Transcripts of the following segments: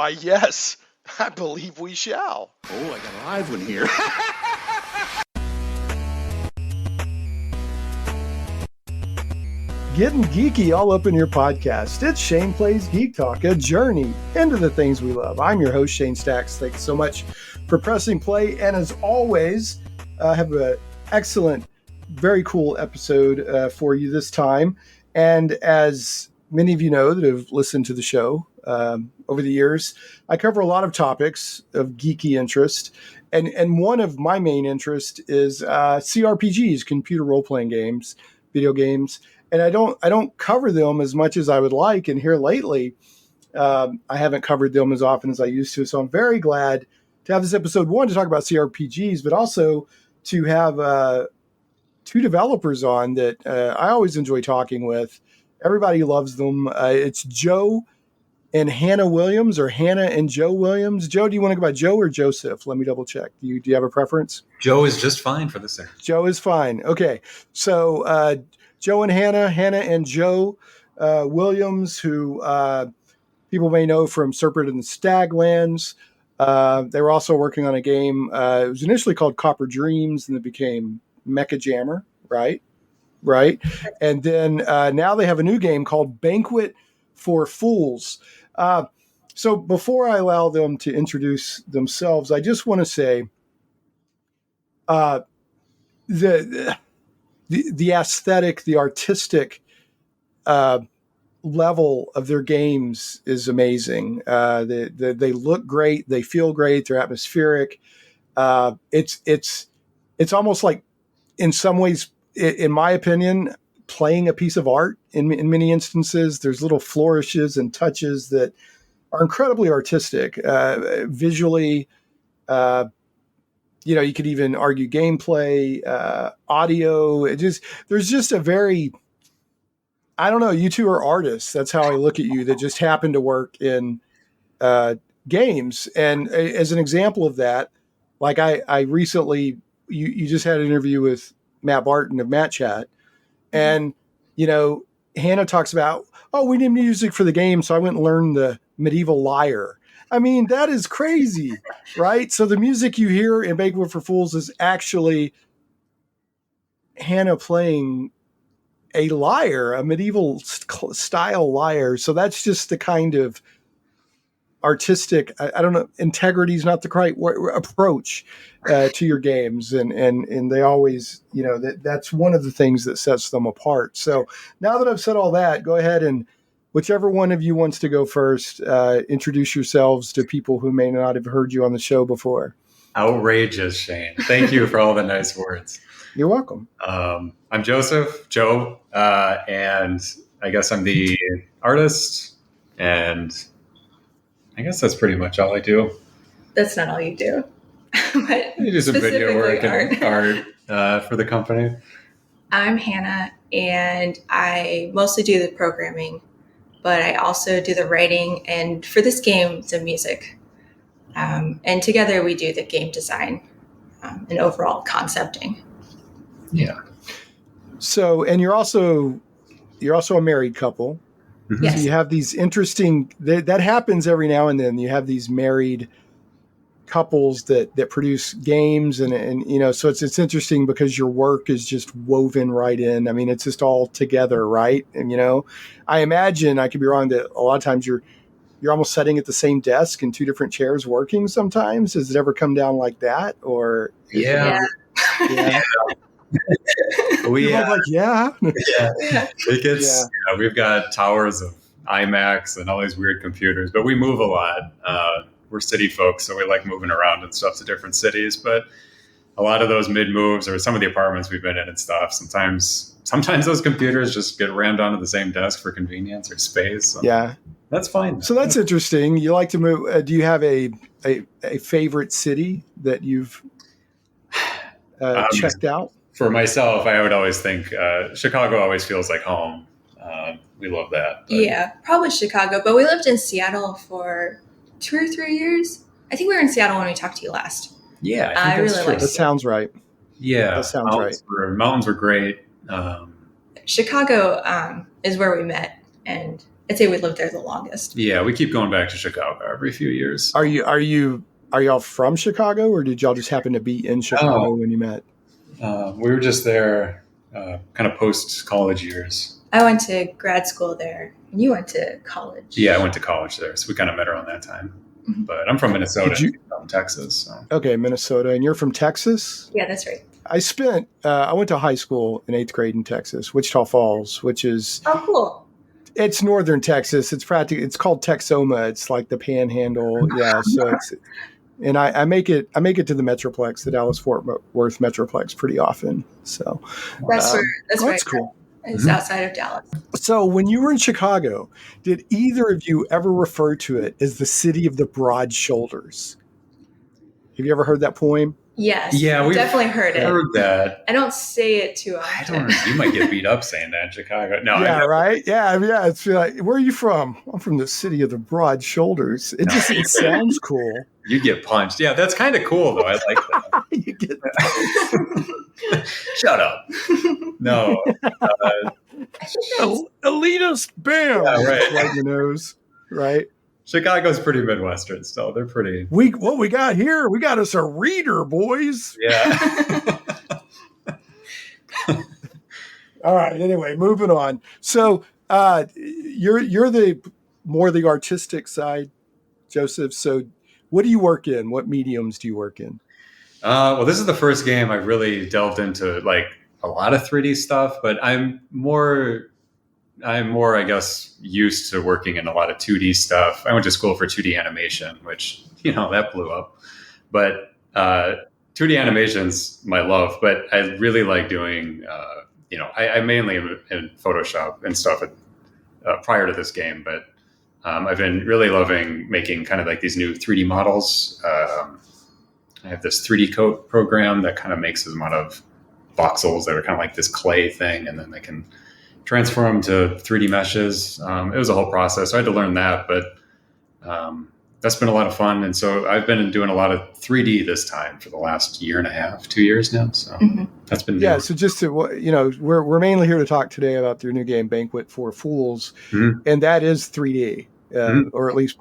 Why, yes, I believe we shall. Oh, I got a live one here. Getting geeky all up in your podcast. It's Shane Plays Geek Talk, a journey into the things we love. I'm your host, Shane Stacks. Thanks so much for pressing play. And as always, I have an excellent, very cool episode for you this time. And as many of you know that have listened to the show over the years, I cover a lot of topics of geeky interest. And one of my main interests is CRPGs, computer role-playing games, video games. And I don't cover them as much as I would like. And here lately, I haven't covered them as often as I used to. So I'm very glad to have this episode, one, to talk about CRPGs, but also to have two developers on that I always enjoy talking with. Everybody loves them. It's Joe and Hannah Williams, or Hannah and Joe Williams. Joe, do you want to go by Joe or Joseph? Let me double check. Do you have a preference? Joe is just fine for this thing. Joe is fine. Okay. So Joe and Hannah and Joe Williams, who people may know from Serpent and the Staglands. They were also working on a game. It was initially called Copper Dreams, and it became Mechajammer, right? And then now they have a new game called Banquet For Fools. So before I allow them to introduce themselves, I just want to say the aesthetic, the artistic level of their games is amazing. They look great. They feel great. They're atmospheric. It's almost like, in some ways, in my opinion, playing a piece of art in many instances. There's little flourishes and touches that are incredibly artistic, visually. You could even argue gameplay, audio. There's just a very, I don't know, you two are artists. That's how I look at you, that just happen to work in games. And as an example of that, like I recently, you just had an interview with Matt Barton of Matt Chat. And, Hannah talks about, we need music for the game. So I went and learned the medieval lyre. I mean, that is crazy, right? So the music you hear in Banquet for Fools is actually Hannah playing a lyre, a medieval style lyre. So that's just the kind of artistic, I don't know, integrity is not the right approach to your games. And they always, that's one of the things that sets them apart. So now that I've said all that, go ahead and whichever one of you wants to go first, introduce yourselves to people who may not have heard you on the show before. Outrageous, Shane. Thank you for all the nice words. You're welcome. I'm Joe, and I guess I'm the artist, and I guess that's pretty much all I do. That's not all you do. But I do some video work and art for the company. I'm Hannah, and I mostly do the programming, but I also do the writing, and for this game, the music. And together we do the game design and overall concepting. Yeah. So, and you're also a married couple. Mm-hmm. Yes. So you have these interesting, that happens every now and then. You have these married couples that produce games and so it's interesting because your work is just woven right in. I mean, it's just all together, right? And I imagine, I could be wrong, that a lot of times you're almost sitting at the same desk in two different chairs working sometimes. Does it ever come down like that? Or Yeah. We like, yeah. It gets, we've got towers of iMacs and all these weird computers, but we move a lot. We're city folks, so we like moving around and stuff to different cities. But a lot of those mid moves, or some of the apartments we've been in and stuff, sometimes those computers just get rammed onto the same desk for convenience or space. So yeah, that's fine. So that's interesting. You like to move. Do you have a favorite city that you've checked out? For myself, I would always think Chicago always feels like home. We love that. But. Yeah, probably Chicago. But we lived in Seattle for 2 or 3 years. I think we were in Seattle when we talked to you last. Yeah, I really like that. Sounds right. Yeah, that sounds right. Mountains were great. Chicago is where we met, and I'd say we lived there the longest. Yeah, we keep going back to Chicago every few years. Are y'all from Chicago, or did y'all just happen to be in Chicago when you met? We were just there kind of post-college years. I went to grad school there, and you went to college. Yeah, I went to college there, so we kind of met around that time. Mm-hmm. But I'm from Minnesota, from Texas. So. Okay, Minnesota. And you're from Texas? Yeah, that's right. I went to high school in 8th grade in Texas, Wichita Falls, which is... Oh, cool. It's northern Texas. It's it's called Texoma. It's like the Panhandle. Yeah, so it's... And I make it to the Metroplex, the Dallas-Fort Worth Metroplex pretty often. So that's that's cool. It's outside of Dallas. So when you were in Chicago, did either of you ever refer to it as the city of the broad shoulders? Have you ever heard that poem? Yes. Yeah, we've definitely heard it. Heard that. I don't say it too often. I don't know. You might get beat up saying that in Chicago. No. Yeah, right? Yeah. It's like, where are you from? I'm from the city of the broad shoulders. It sounds cool. You get punched. Yeah, that's kind of cool, though. I like that. You get punched. Shut up. No. Elitist, bam! Yeah, right. Right in the nose, right? Chicago's pretty Midwestern still. They're pretty... What we got here, we got us a reader, boys. Yeah. All right, anyway, moving on. So you're more the artistic side, Joseph. So what do you work in? What mediums do you work in? Well, this is the first game I really delved into like a lot of 3D stuff, but I'm more, I guess, used to working in a lot of 2D stuff. I went to school for 2D animation, which, that blew up. But 2D animation's my love, but I really like doing, I mainly am in Photoshop and stuff prior to this game, but I've been really loving making kind of like these new 3D models. I have this 3D coat program that kind of makes them out of voxels that are kind of like this clay thing, and then they can transfer them to 3D meshes. It was a whole process. So I had to learn that, but that's been a lot of fun. And so I've been doing a lot of 3D this time for the last year and a half, 2 years now. So that's been new. So just to, we're mainly here to talk today about your new game, Banquet For Fools, and that is 3D. Or at least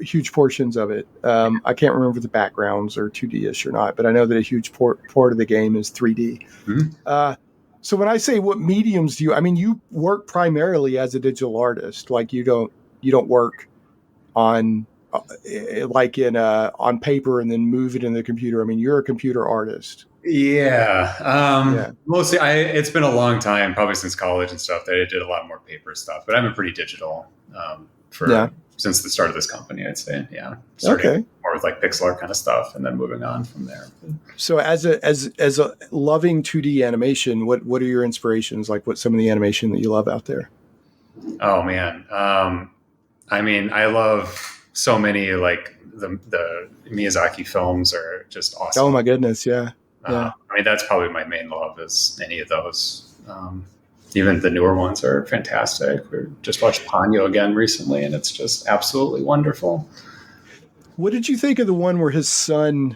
huge portions of it. I can't remember if the backgrounds are 2D-ish or not, but I know that a huge part of the game is 3D. So when I say what mediums do you work primarily as a digital artist. Like you don't work on on paper and then move it in the computer. You're a computer artist. Yeah. Mostly it's been a long time, probably since college and stuff, that I did a lot more paper stuff, but I've been pretty digital. Since the start of this company, I'd say, starting more with like pixel art kind of stuff, and then moving on from there. So, as a loving 2D animation, what are your inspirations? Like, what's some of the animation that you love out there? Oh man, I love so many. Like the Miyazaki films are just awesome. Oh my goodness, yeah. That's probably my main love, is any of those. Even the newer ones are fantastic. We just watched Ponyo again recently, and it's just absolutely wonderful. What did you think of the one where his son,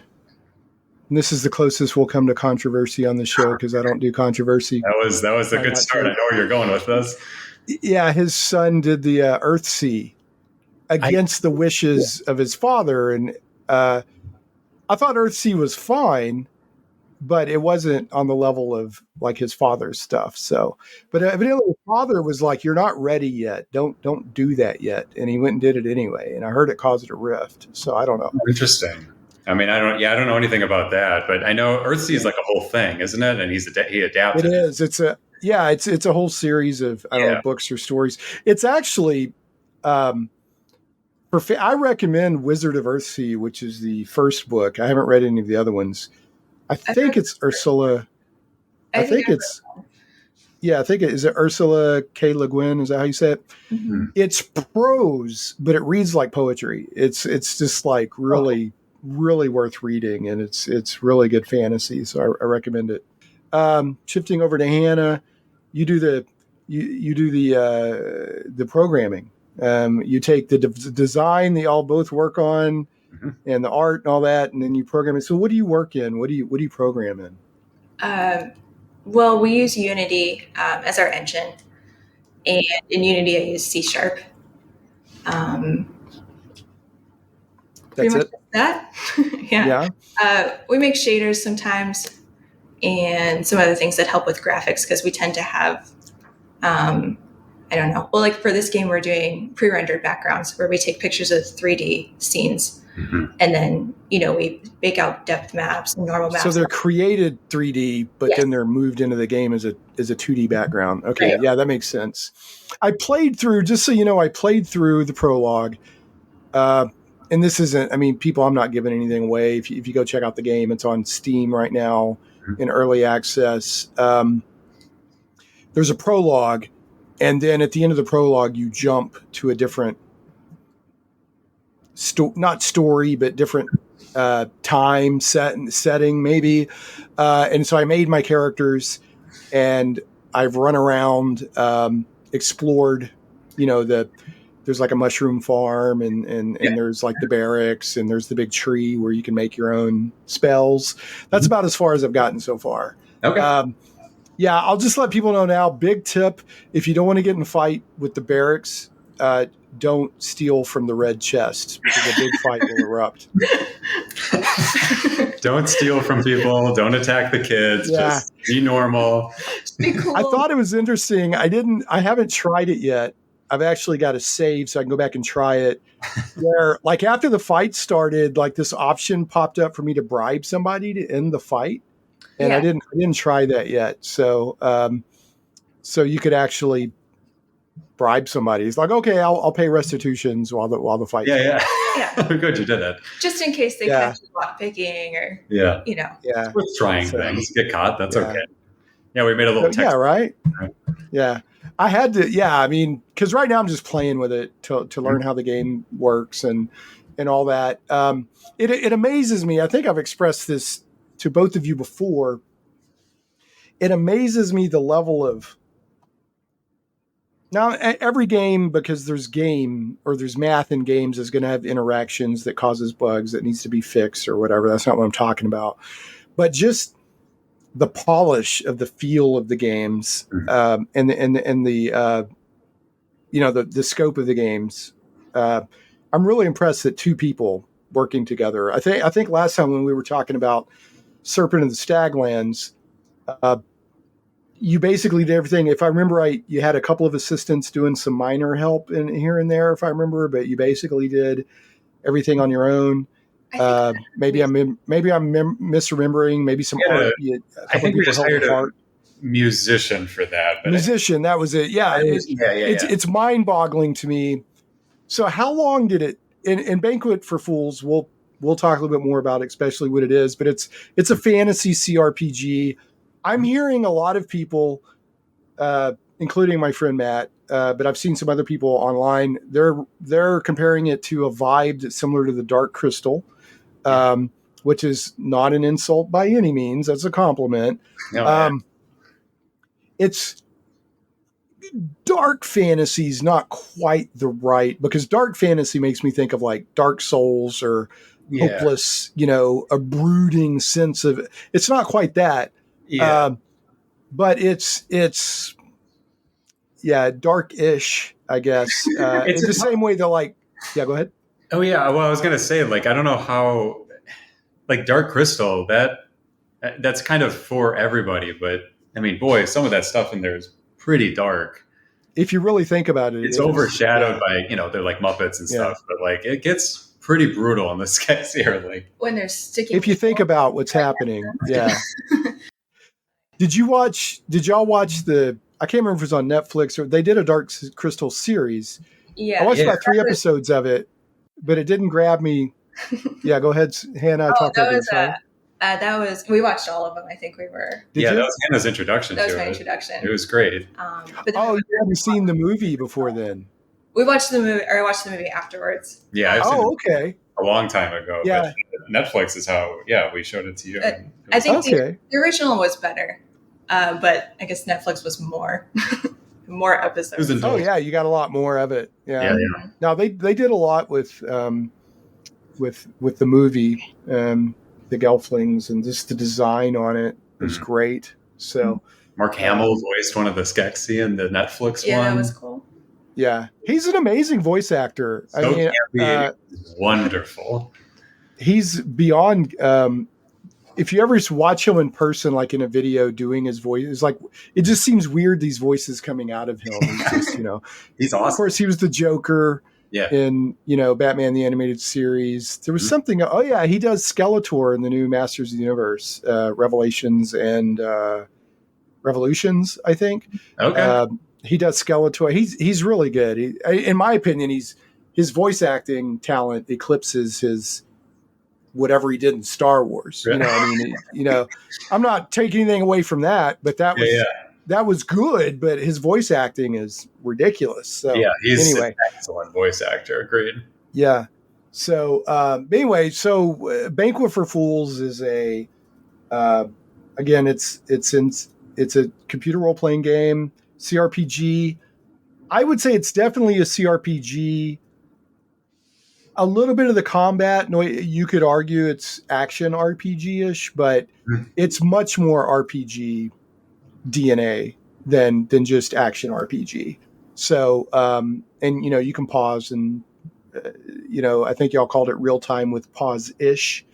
and this is the closest we'll come to controversy on the show because I don't do controversy. That was a good start. I know where you're going with this. Yeah, his son did the Earthsea against the wishes of his father. And I thought Earthsea was fine, but it wasn't on the level of like his father's stuff. So, but evidently his father was like, "You're not ready yet. Don't do that yet." And he went and did it anyway. And I heard it caused a rift. So I don't know. Interesting. I don't know anything about that, but I know Earthsea is like a whole thing, isn't it? And he adapted. It is. It's a whole series of books or stories. It's actually, I recommend Wizard of Earthsea, which is the first book. I haven't read any of the other ones. I think it's Ursula. I think it's Ursula K. Le Guin. Is that how you say it? Mm-hmm. It's prose, but it reads like poetry. It's just like really, really worth reading, and it's really good fantasy. So I recommend it. Shifting over to Hannah, you do the programming. You take the design that y'all both work on. And the art and all that, and then you program it. So what do you work in? What do you program in? Well, we use Unity as our engine, and in Unity I use C#. Pretty That's much it. that. Yeah. We make shaders sometimes and some other things that help with graphics because we tend to have, I don't know. Well, like for this game, we're doing pre-rendered backgrounds where we take pictures of 3D scenes and then, we bake out depth maps and normal maps. So they're created 3D, but then they're moved into the game as a 2D background. Okay, Right. yeah, that makes sense. I played through, just so you know, the prologue. And this isn't, I mean, people, I'm not giving anything away. If you go check out the game, it's on Steam right now in early access. There's a prologue, and then at the end of the prologue, you jump to a different, not story, but different time setting maybe. And so I made my characters, and I've run around, explored, there's like a mushroom farm and there's like the barracks and there's the big tree where you can make your own spells. That's about as far as I've gotten so far. Okay. I'll just let people know now. Big tip: if you don't want to get in a fight with the barracks, don't steal from the red chest because a big fight will erupt. Don't steal from people. Don't attack the kids. Just be normal. Be cool. I thought it was interesting. I haven't tried it yet. I've actually got a save so I can go back and try it. Where, like, after the fight started, like this option popped up for me to bribe somebody to end the fight, and I didn't try that yet. So, so you could actually bribe somebody. It's like, okay, I'll pay restitutions while the fight. Yeah. Good, you did that. Just in case they catch you lockpicking or It's worth trying things. Get caught, that's okay. Yeah, we made a little text. Yeah, right. Yeah. I had to, I mean, because right now I'm just playing with it to learn how the game works and all that. It amazes me. I think I've expressed this to both of you before. It amazes me the level of, now every game, because there's math in games, is going to have interactions that causes bugs that needs to be fixed or whatever. That's not what I'm talking about. But just the polish of the feel of the games, and the the scope of the games. I'm really impressed that two people working together. I think last time when we were talking about Serpent and the Staglands, you basically did everything. If I remember right, you had a couple of assistants doing some minor help in here and there, if I remember, but you basically did everything on your own. Maybe I'm misremembering. Maybe some art. I think we just hired a musician for that. But musician, that was it. Yeah, it's mind-boggling to me. So, how long did it? In Banquet for Fools, we'll talk a little bit more about it, especially what it is. But it's a fantasy CRPG. I'm hearing a lot of people, including my friend Matt, but I've seen some other people online. They're comparing it to a vibe that's similar to the Dark Crystal. Which is not an insult by any means. That's a compliment. It's dark fantasy is not quite the right, because dark fantasy makes me think of like Dark Souls or hopeless, a brooding sense of, it's not quite that. But it's dark-ish, I guess. It's the same way that go ahead. Oh yeah, well, I was gonna say, I don't know how, Dark Crystal, that's kind of for everybody, but I mean, boy, some of that stuff in there is pretty dark. If you really think about it, it's overshadowed by they're like Muppets and stuff, but it gets pretty brutal in this case here. When they're sticking. If you think about what's happening, Did y'all watch the? I can't remember if it was on Netflix or they did a Dark Crystal series. Yeah, I watched about 3 episodes of it, but it didn't grab me. Yeah, go ahead, Hannah. We watched all of them. I think we were. Did you? That was Hannah's introduction. That was my introduction. It was great. But you hadn't seen the movie before then. We watched the movie, or I watched the movie afterwards. Yeah. I've seen okay. A long time ago. Yeah. But Netflix is how. We showed it to you. I think the original was better, but I guess Netflix was more episodes. You got a lot more of it. Yeah. Now they did a lot with the movie, the Gelflings, and just the design on it is great. So Mark Hamill voiced one of the Skeksis in the Netflix one. Yeah, that was cool. Yeah, he's an amazing voice actor. So can be wonderful. He's beyond. If you ever watch him in person, like in a video doing his voice, it's like it just seems weird. These voices coming out of him. He's just, he's awesome. Of course, he was the Joker. Yeah. In Batman the Animated Series, there was something. Oh yeah, he does Skeletor in the new Masters of the Universe, Revelations and Revolutions, I think. Okay. He does Skeletor. He's really good. In my opinion, his voice acting talent eclipses his whatever he did in Star Wars. I'm not taking anything away from that, but that was good, but his voice acting is ridiculous. So he's an excellent voice actor. Agreed. Yeah. So Banquet for Fools is again, it's a computer role playing game, CRPG. I would say it's definitely a CRPG. A little bit of the combat, no, you could argue it's action RPG-ish, but it's much more RPG DNA than just action RPG. So, and you can pause and, I think y'all called it real time with pause-ish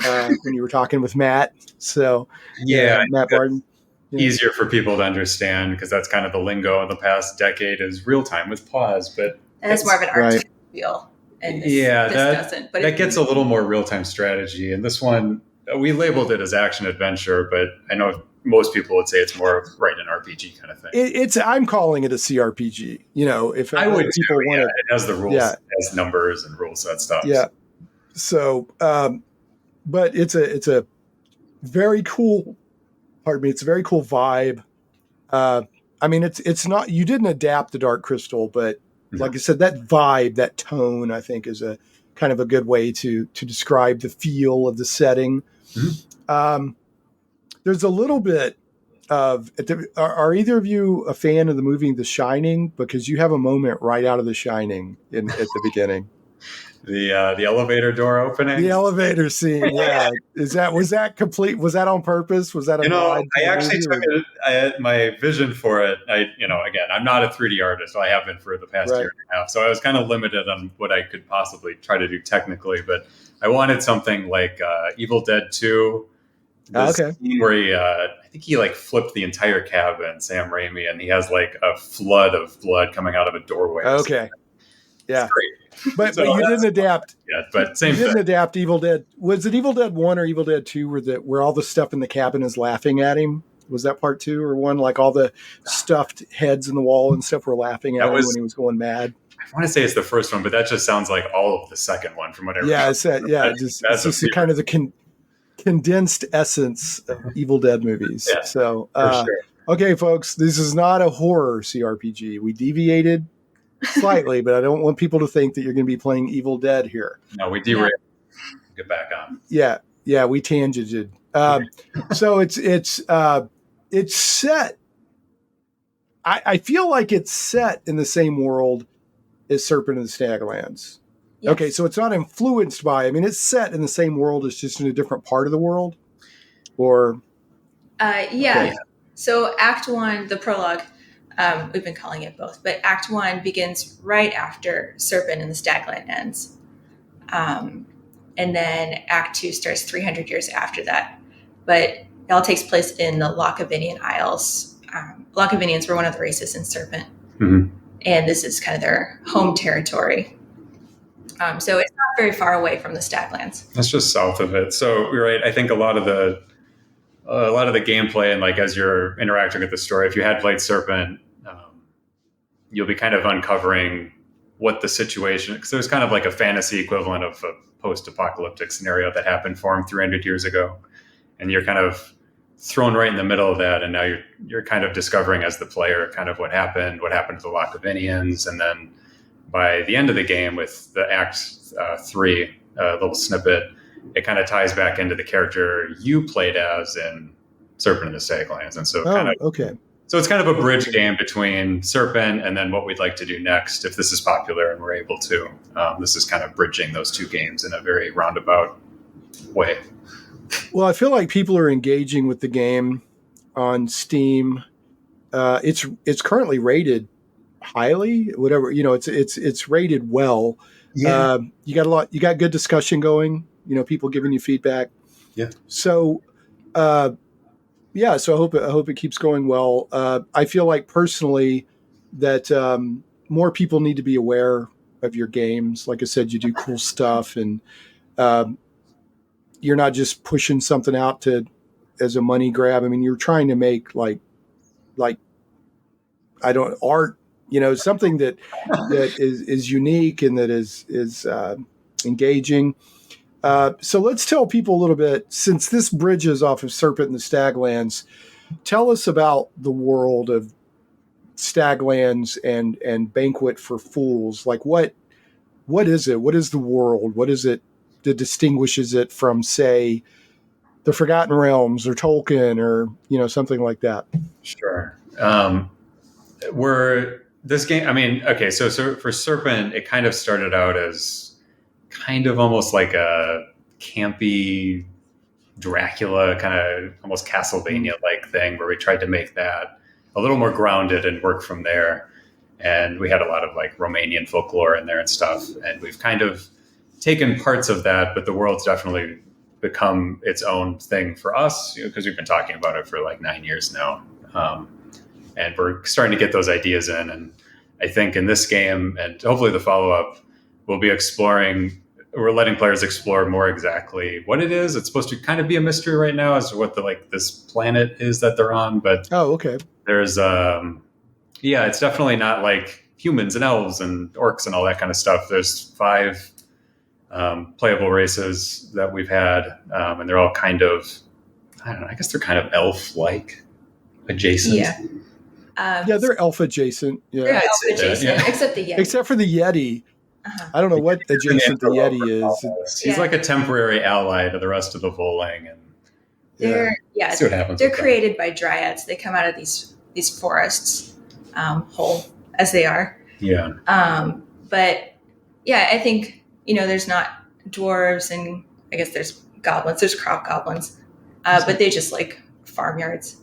when you were talking with Matt. So, Matt Barton. Easier for people to understand because that's kind of the lingo of the past decade is real time with pause, but it's more of an art feel. And this doesn't. But that gets a little more real time strategy. And this one, we labeled it as action adventure, but I know most people would say it's more of an RPG kind of thing. I'm calling it a CRPG. If I would people want it has the rules, it has numbers and rule set stuff. Yeah. So, but it's a very cool. Pardon me. It's a very cool vibe. It's not. You didn't adapt the Dark Crystal, but like I said, that vibe, that tone, I think is a kind of a good way to describe the feel of the setting. Mm-hmm. There's a little bit of. Are either of you a fan of the movie The Shining? Because you have a moment right out of The Shining at the beginning. The elevator door opening. The elevator scene, yeah. Was that complete? Was that on purpose? Was that I actually took it. My vision for it. Again, I'm not a 3D artist. So I have been for the past year and a half. So I was kind of limited on what I could possibly try to do technically. But I wanted something like Evil Dead 2. Scene where I think he flipped the entire cabin, Sam Raimi, and he has a flood of blood coming out of a doorway. Okay. Yeah. But you didn't adapt. Yeah, but same. You didn't adapt Evil Dead. Was it Evil Dead 1 or Evil Dead 2 where all the stuff in the cabin is laughing at him? Was that part 2 or 1? Like all the stuffed heads in the wall and stuff were laughing at him when he was going mad. I want to say it's the first one, but that just sounds like all of the second one from whatever. Yeah, it's just kind of the condensed essence of Evil Dead movies. Yeah, so, sure. Okay, folks, this is not a horror CRPG. We deviated slightly, but I don't want people to think that you're going to be playing Evil Dead here. No, we derailed. Get back on. Yeah, we tangented. So it's set. I feel like it's set in the same world as Serpent and the Staglands. Yes. Okay, so it's not influenced by. It's set in the same world. It's just in a different part of the world. Or Okay. So Act 1, the prologue. We've been calling it both, but Act 1 begins right after Serpent and the Stagland ends. And then Act 2 starts 300 years after that. But it all takes place in the Locavinian Isles. Locavinians were one of the races in Serpent. Mm-hmm. And this is kind of their home territory. So it's not very far away from the Staglands. That's just south of it. So you're right. I think a lot of the gameplay and as you're interacting with the story, if you had played Serpent, you'll be kind of uncovering what the situation, because there's kind of a fantasy equivalent of a post-apocalyptic scenario that happened for him 300 years ago. And you're kind of thrown right in the middle of that. And now you're kind of discovering as the player kind of what happened to the Locavinians. And then by the end of the game with the Act 3 little snippet, it kind of ties back into the character you played as in Serpent and the Staglands. And so So it's kind of a bridge game between Serpent and then what we'd like to do next if this is popular and we're able to. This is kind of bridging those two games in a very roundabout way. Well, I feel like people are engaging with the game on Steam. It's currently rated highly, whatever, it's rated well. Yeah. You got good discussion going, people giving you feedback. Yeah. So, so I hope it keeps going well. I feel like personally that more people need to be aware of your games. Like I said, you do cool stuff, and you're not just pushing something out as a money grab. I mean, you're trying to make like art, something that is unique and that is engaging. So let's tell people a little bit, since this bridges off of Serpent and the Staglands. Tell us about the world of Staglands and Banquet for Fools. Like what is it? What is the world? What is it that distinguishes it from, say, the Forgotten Realms or Tolkien or something like that? Sure. This game. I mean, okay. So for Serpent, it kind of started out as kind of almost like a campy Dracula, kind of almost Castlevania-like thing, where we tried to make that a little more grounded and work from there. And we had a lot of like Romanian folklore in there and stuff. And we've kind of taken parts of that, but the world's definitely become its own thing for us, because we've been talking about it for like 9 years now. And we're starting to get those ideas in. And I think in this game, and hopefully the follow-up, we'll be we're letting players explore more exactly what it is. It's supposed to kind of be a mystery right now as to what this planet is that they're on. But okay. There's it's definitely not like humans and elves and orcs and all that kind of stuff. There's 5 playable races that we've had, and they're all kind of, I don't know, I guess they're kind of elf-like adjacent. Yeah, they're elf adjacent. Yeah, they're elf adjacent, except the Yeti. Except for the Yeti. Uh-huh. I don't know what adjacent the Yeti is. He's like a temporary ally to the rest of the Voling, and see what happens. They're created by dryads. They come out of these forests, whole as they are. Yeah. But yeah, I think there's not dwarves, and I guess there's goblins. There's crop goblins, but they just like farmyards.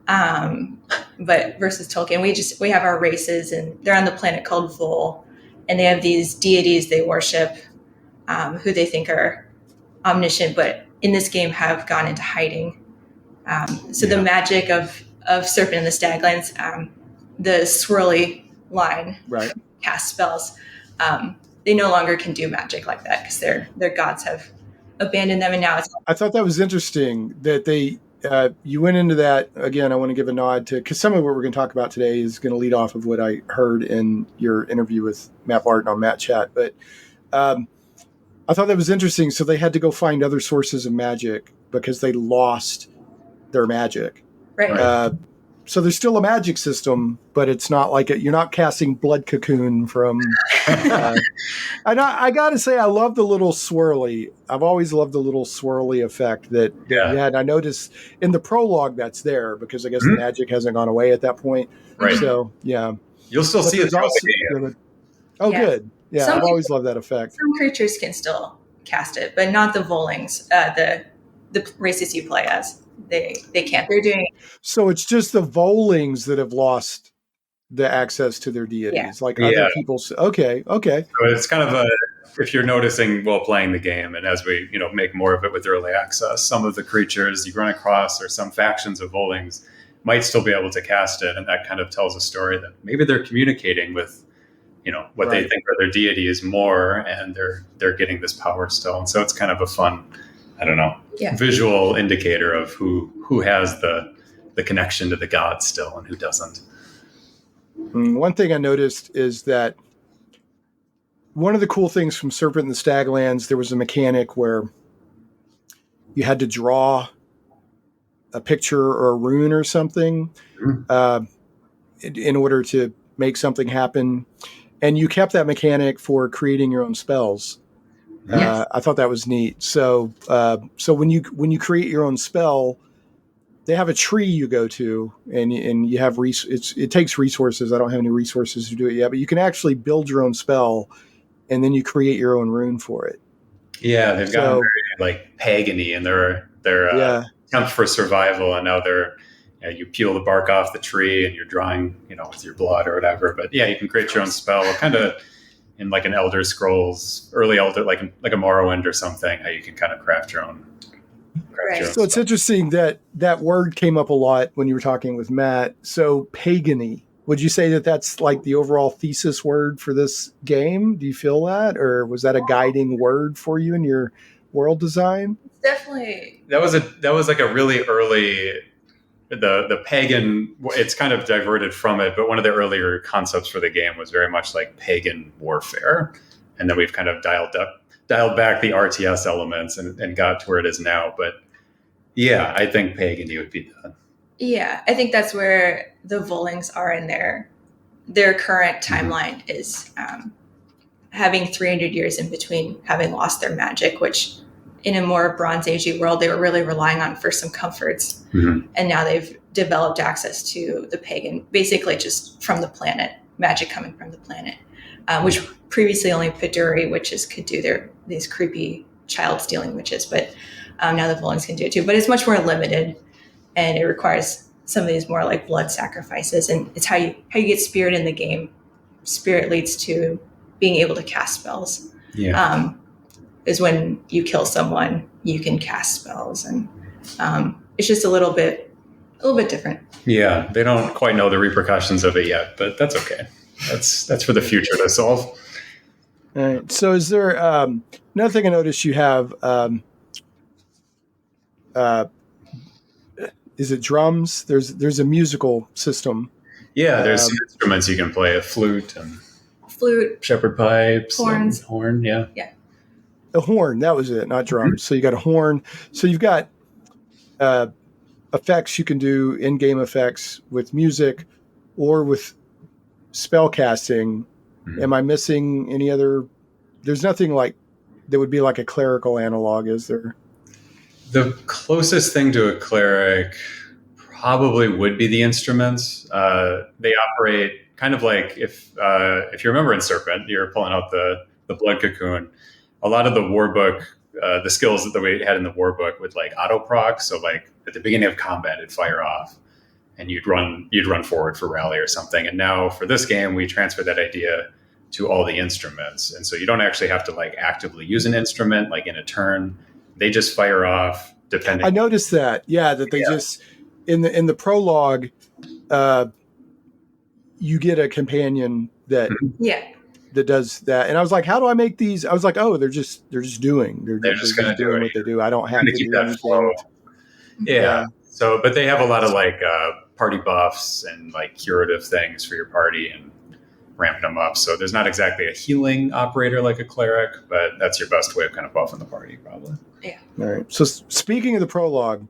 But versus Tolkien, we have our races, and they're on the planet called Vol, and they have these deities they worship, who they think are omniscient, but in this game have gone into hiding. The magic of Serpent and the Staglands, the swirly line, right, cast spells. They no longer can do magic like that because their gods have abandoned them, and now it's. I thought that was interesting that they. You went into that again. I want to give a nod to, because some of what we're going to talk about today is going to lead off of what I heard in your interview with Matt Barton on Matt Chat. But I thought that was interesting. So they had to go find other sources of magic because they lost their magic. Right. So there's still a magic system, but it's not like you're not casting Blood Cocoon from. And I got to say, I love the little swirly. I've always loved the little swirly effect that you had. I noticed in the prologue that's there because I guess the magic hasn't gone away at that point. Right. So yeah, you'll still see it. Good. Yeah, I've always loved that effect. Some creatures can still cast it, but not the Volings, the races you play as. They can't. They're doing. So it's just the Volings that have lost the access to their deities, like other people. Okay. So it's kind of if you're noticing while playing the game, and as we make more of it with early access, some of the creatures you run across or some factions of Volings might still be able to cast it, and that kind of tells a story that maybe they're communicating with what they think are their deities more, and they're getting this power still, and so it's kind of a fun. I don't know, visual indicator of who has the connection to the gods still and who doesn't. One thing I noticed is that one of the cool things from Serpent and the Staglands, there was a mechanic where you had to draw a picture or a rune or something in order to make something happen. And you kept that mechanic for creating your own spells. I thought that was neat. So when you create your own spell, they have a tree you go to, and you have it takes resources. I don't have any resources to do it yet, but you can actually build your own spell, and then you create your own rune for it. Yeah, they've gotten very like pagan-y in their attempt for survival, and now they're you peel the bark off the tree and you're drawing, with your blood or whatever. But yeah, you can create your own spell, kind of in like an Elder Scrolls, early Elder, like a Morrowind or something, how you can kind of craft your own. So it's interesting that word came up a lot when you were talking with Matt. So pagany. Would you say that that's like the overall thesis word for this game? Do you feel that, or was that a guiding word for you in your world design? Definitely. That was like a really early, the pagan. It's kind of diverted from it, but one of the earlier concepts for the game was very much like pagan warfare, and then we've kind of dialed back the RTS elements and got to where it is now. But yeah, I think pagany would be the. Yeah, I think that's where the Volings are in their current timeline is having 300 years in between having lost their magic, which in a more Bronze Agey world, they were really relying on for some comforts. Mm-hmm. And now they've developed access to the pagan, basically just from the planet, magic coming from the planet, which previously only Paduri witches could do these creepy child-stealing witches, but now the Volings can do it too. But it's much more limited. And it requires some of these more like blood sacrifices. And it's how you get spirit in the game. Spirit leads to being able to cast spells. Yeah. Is when you kill someone, you can cast spells. And it's just a little bit different. Yeah. They don't quite know the repercussions of it yet, but that's okay. That's for the future to solve. All right. So is there another thing I noticed you have is it drums? There's a musical system. Yeah, there's some instruments you can play: a flute, shepherd pipes, horns, horn. Yeah, a horn. That was it, not drums. Mm-hmm. So you got a horn. So you've got effects you can do, in-game effects with music, or with spell casting. Mm-hmm. Am I missing any other? There's nothing like that would be like a clerical analog, is there? The closest thing to a cleric probably would be the instruments. They operate kind of like if you remember in Serpent, you're pulling out the blood cocoon. A lot of the war book, the skills that we had in the war book would like auto proc. So like at the beginning of combat, it'd fire off, and you'd run forward for rally or something. And now for this game, we transferred that idea to all the instruments, and so you don't actually have to like actively use an instrument like in a turn. They just fire off depending. I noticed that. Yeah, that they just in the prologue, you get a companion that that does that. And I was like, how do I make these? I was like, oh, they're just doing. They're just going to do what they do. I don't have to keep do that anything. flow. Yeah. So, but they have a lot of like party buffs and like curative things for your party and ramping them up. So there's not exactly a healing operator like a cleric, but that's your best way of kind of buffing the party, probably. Yeah. All right. So speaking of the prologue,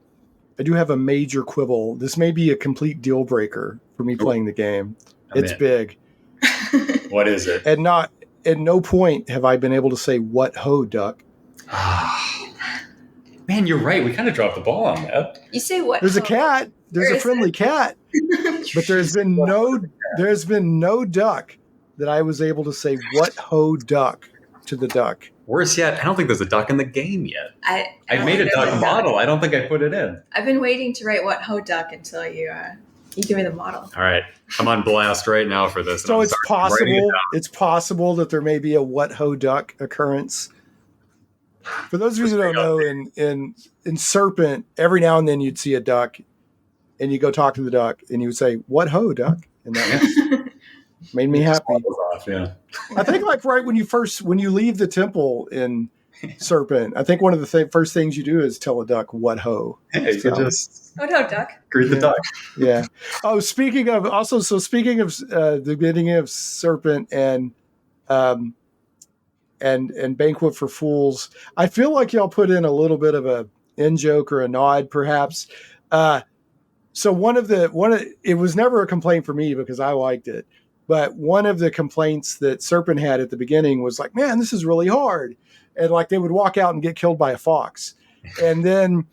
I do have a major quibble. This may be a complete deal breaker for me playing the game. It's big. What is it? And not at no point have I been able to say what ho duck. Man, you're right. We kind of dropped the ball on that. You say what? There's a cat. There's a friendly cat. But there's been no duck that I was able to say what ho duck to the duck. Worse yet, I don't think there's a duck in the game yet. I made a duck model. I don't think I put it in. I've been waiting to write what ho duck until you give me the model. All right, I'm on blast right now for this. So it's possible. It's possible that there may be a what ho duck occurrence. For those of you who don't know, in Serpent, every now and then you'd see a duck, and you go talk to the duck, and you would say, "What ho, duck?" And that made me happy. Off, yeah. I think like right when you leave the temple in Serpent, I think one of the first things you do is tell a duck, "What ho?" Hey, you just what ho, duck? Greet the duck. Yeah. Oh, speaking of the beginning of Serpent and Banquet for Fools, I feel like y'all put in a little bit of a in joke or a nod, perhaps. So it was never a complaint for me because I liked it, but one of the complaints that Serpent had at the beginning was like, man, this is really hard. And like they would walk out and get killed by a fox. And then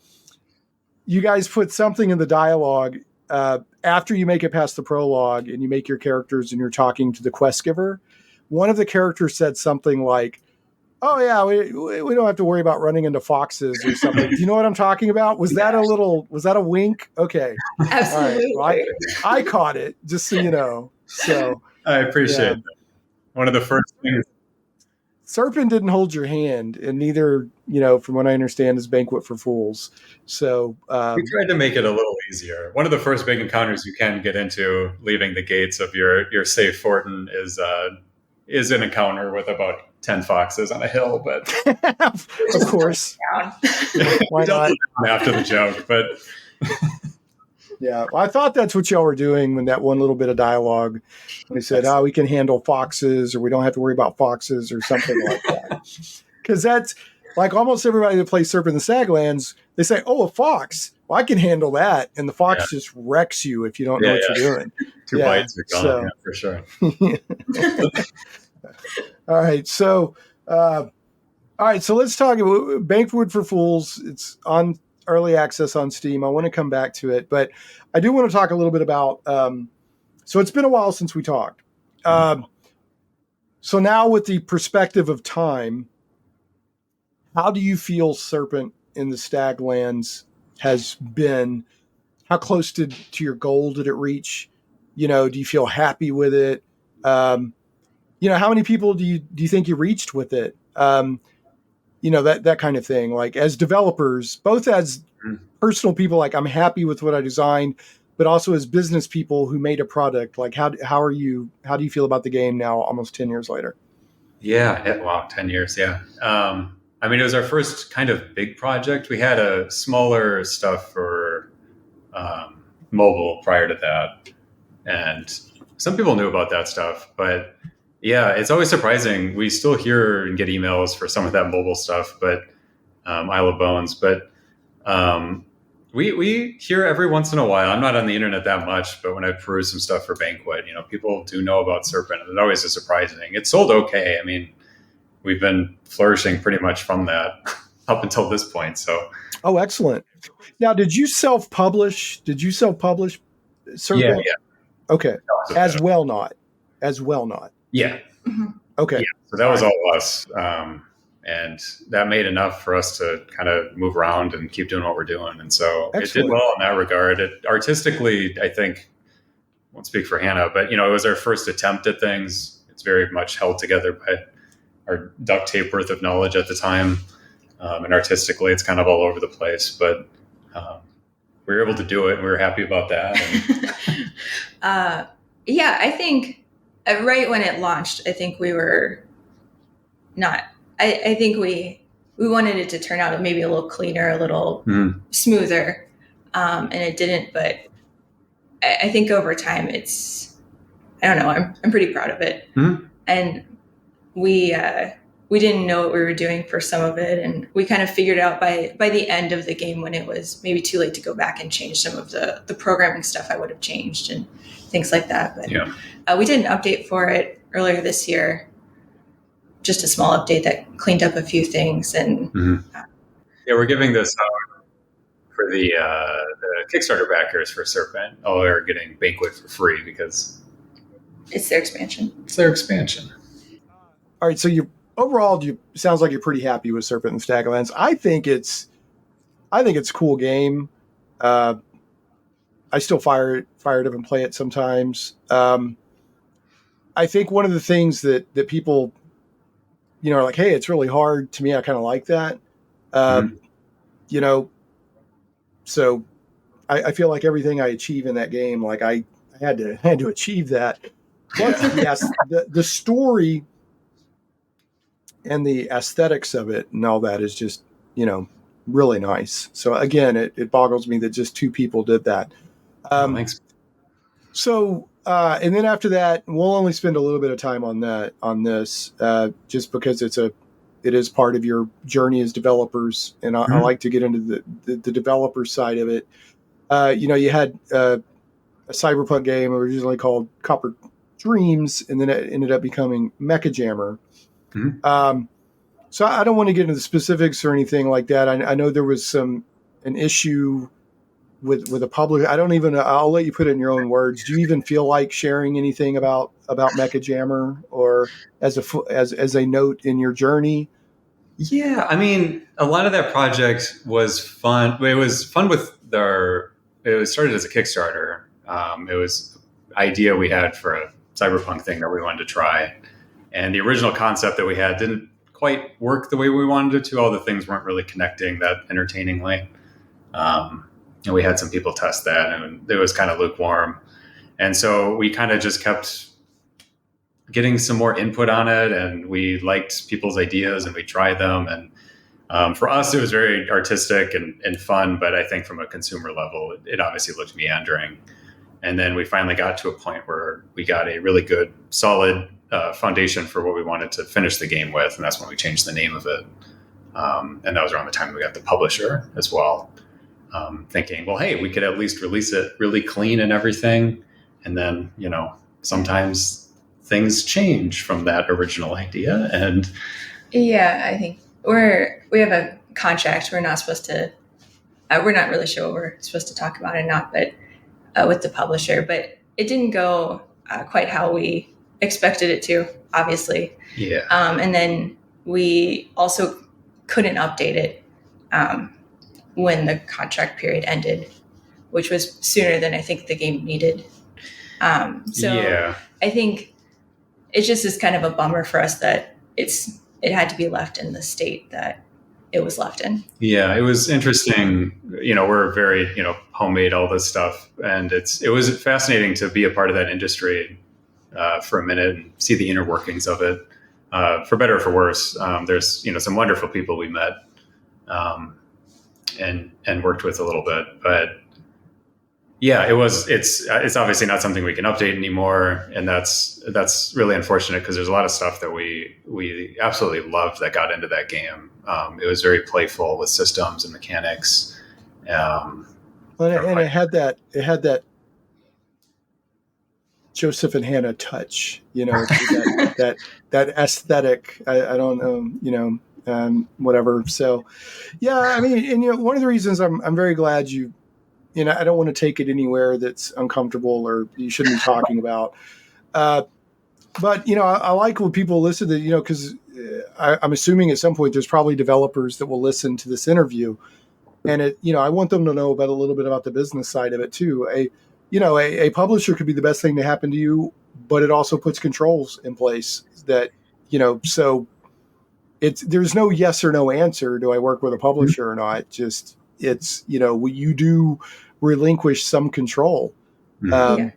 you guys put something in the dialogue after you make it past the prologue and you make your characters and you're talking to the quest giver. One of the characters said something like, Oh yeah, we don't have to worry about running into foxes or something. Do you know what I'm talking about? Was that a wink? Okay. Absolutely. All right. Well, I caught it, just so you know. So I appreciate that. One of the first things. Serpent didn't hold your hand, and neither, from what I understand, is Banquet for Fools. So we tried to make it a little easier. One of the first big encounters you can get into leaving the gates of your safe Fortin is an encounter with about 10 foxes on a hill, but of course, why not? After the joke, but yeah, well, I thought that's what y'all were doing when that one little bit of dialogue, when they said, we can handle foxes, or we don't have to worry about foxes, or something like that. Because that's like almost everybody that plays Serpent and Staglands, they say, a fox. Well, I can handle that. And the fox just wrecks you if you don't know what you're doing. 2 bites are gone, for sure. All right. So, let's talk about Banquet for Fools. It's on early access on Steam. I want to come back to it, but I do want to talk a little bit about, so it's been a while since we talked. So now with the perspective of time, how do you feel Serpent in the Staglands has been? How close to your goal did it reach? Do you feel happy with it? How many people do you think you reached with it? That kind of thing. Like as developers, both as personal people, like I'm happy with what I designed, but also as business people who made a product. Like how do you feel about the game now, almost 10 years later? Yeah. Wow. 10 years. Yeah. It was our first kind of big project. We had a smaller stuff for mobile prior to that. And some people knew about that stuff, but yeah, it's always surprising. We still hear and get emails for some of that mobile stuff, but Isle of Bones. But we hear every once in a while. I'm not on the internet that much, but when I peruse some stuff for Banquet, people do know about Serpent, and it always is surprising. It sold okay. We've been flourishing pretty much from that up until this point. So, excellent. Now, did you self-publish? Serpent? Yeah. Okay. As well not. Yeah. Mm-hmm. Okay. Yeah. So that was all us. And that made enough for us to kind of move around and keep doing what we're doing. And so Excellent. It did well in that regard. Artistically, I think, I won't speak for Hannah, but it was our first attempt at things. It's very much held together by our duct tape worth of knowledge at the time. And artistically, it's kind of all over the place, but we were able to do it, and we were happy about that. I think right when it launched, I think we were not. I think we wanted it to turn out maybe a little cleaner, a little smoother, and it didn't. But I think over time, I don't know. I'm pretty proud of it, and we didn't know what we were doing for some of it, and we kind of figured out by the end of the game when it was maybe too late to go back and change some of the programming stuff I would have changed and things like that. But we did an update for it earlier this year, just a small update that cleaned up a few things. And we're giving this for the Kickstarter backers for Serpent. They're getting Banquet for free because it's their expansion. All right, so overall, sounds like you're pretty happy with Serpent and Staglands. I think it's a cool game. I still fire it up and play it sometimes. I think one of the things that people, are like, hey, it's really hard. To me, I kind of like that. So I feel like everything I achieve in that game, like I had to achieve that. Plus, yes, the story and the aesthetics of it and all that is just, really nice. So again, it boggles me that just 2 people did that. Thanks. So, and then after that, we'll only spend a little bit of time on this, just because it is part of your journey as developers. And I like to get into the developer side of it. You had a cyberpunk game originally called Copper Dreams, and then it ended up becoming Mechajammer. So I don't want to get into the specifics or anything like that. I know there was an issue with a public. I'll let you put it in your own words. Do you even feel like sharing anything about Mechajammer or as a note in your journey? Yeah, I mean, a lot of that project was fun. It was fun it was started as a Kickstarter. It was an idea we had for a cyberpunk thing that we wanted to try. And the original concept that we had didn't quite work the way we wanted it to. All the things weren't really connecting that entertainingly. And we had some people test that, and it was kind of lukewarm. And so we kind of just kept getting some more input on it, and we liked people's ideas and we tried them. And for us, it was very artistic and fun, but I think from a consumer level, it obviously looked meandering. And then we finally got to a point where we got a really good, solid foundation for what we wanted to finish the game with, and that's when we changed the name of it. And that was around the time we got the publisher as well. Thinking, well, hey, we could at least release it really clean and everything. And then, sometimes things change from that original idea. And yeah, I think we have a contract. We're not supposed to, we're not really sure what we're supposed to talk about or not, but with the publisher, but it didn't go quite how we expected it to, obviously. Yeah. And then we also couldn't update it when the contract period ended, which was sooner than I think the game needed. So I think it just is kind of a bummer for us that it had to be left in the state that it was left in. Yeah, it was interesting. We're very, homemade, all this stuff. And it was fascinating to be a part of that industry for a minute and see the inner workings of it. For better or for worse, there's, some wonderful people we met and worked with a little bit. But yeah, it's obviously not something we can update anymore. And that's really unfortunate because there's a lot of stuff that we absolutely loved that got into that game. It was very playful with systems and mechanics. And it had that Joseph and Hannah touch, that aesthetic. I don't know, whatever. So, yeah, I mean, and one of the reasons I'm very glad I don't want to take it anywhere that's uncomfortable or you shouldn't be talking about. But I like when people listen to, because I'm assuming at some point there's probably developers that will listen to this interview, and I want them to know about a little bit about the business side of it too. A publisher could be the best thing to happen to you, but it also puts controls in place that, so there's no yes or no answer. Do I work with a publisher or not? Just you do relinquish some control. So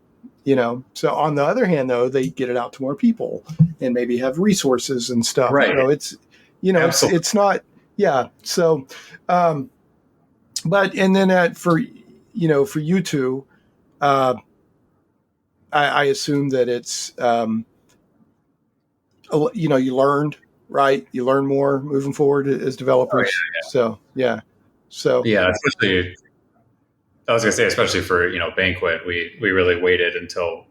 on the other hand, though, they get it out to more people and maybe have resources and stuff. Right. It's not. Yeah. So, but, and then for you two, I assume that it's, you learned, right? You learn more moving forward as developers. Oh, yeah. So especially, I was going to say, especially for, Banquet, we really waited until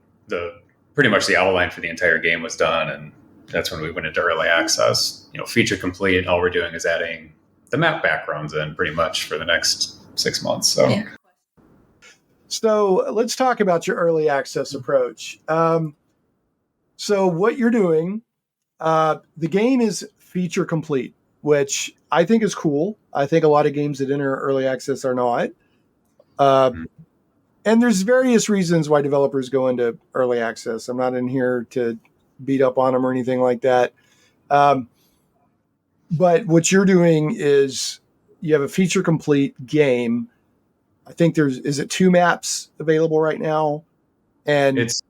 pretty much the outline for the entire game was done. And that's when we went into early access, feature complete. All we're doing is adding the map backgrounds in pretty much for the next 6 months. So, So let's talk about your early access approach. So what you're doing, the game is feature complete, which I think is cool. I think a lot of games that enter early access are not. And there's various reasons why developers go into early access. I'm not in here to beat up on them or anything like that. But what you're doing is you have a feature complete game. I think is it 2 maps available right now? And if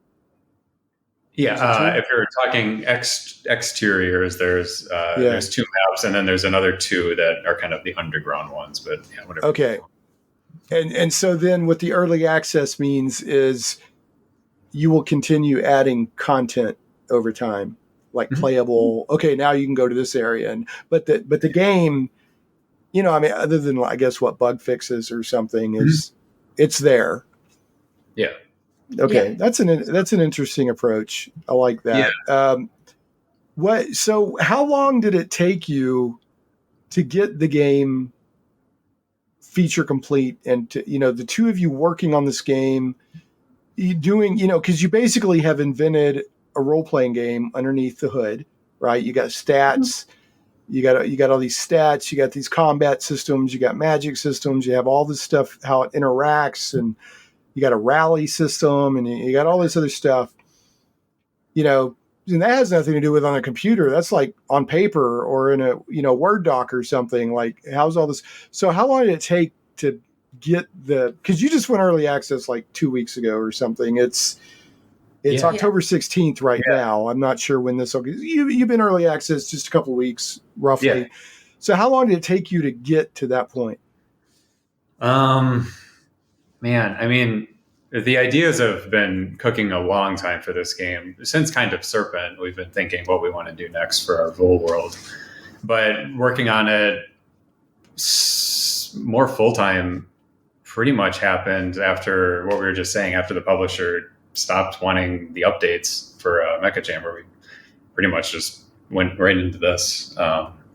you're talking exteriors, there's 2 maps, and then there's another 2 that are kind of the underground ones. But whatever. Okay. And so then what the early access means is you will continue adding content over time, like playable. Okay, now you can go to this area, but the game, other than I guess what bug fixes or something is, it's there. Yeah. Okay, that's an interesting approach. I like that. Yeah. So how long did it take you to get the game feature complete and to, the two of you working on this game, doing, because you basically have invented a role-playing game underneath the hood, right? You got stats, You got all these stats, you got these combat systems, you got magic systems, you have all this stuff, how it interacts, and you got a rally system, and you got all this other stuff. And that has nothing to do with on a computer. That's like on paper or in a Word doc or something. Like, how's all this? So how long did it take to get because you just went early access like 2 weeks ago or something. It's October 16th right now. I'm not sure when this will get. You've been early access just a couple of weeks roughly. Yeah. So how long did it take you to get to that point? Man, I mean, the ideas have been cooking a long time for this game. Since kind of Serpent, we've been thinking what we want to do next for our Vol world. But working on it more full-time pretty much happened after what we were just saying, after the publisher stopped wanting the updates for Mechajammer. We pretty much just went right into this.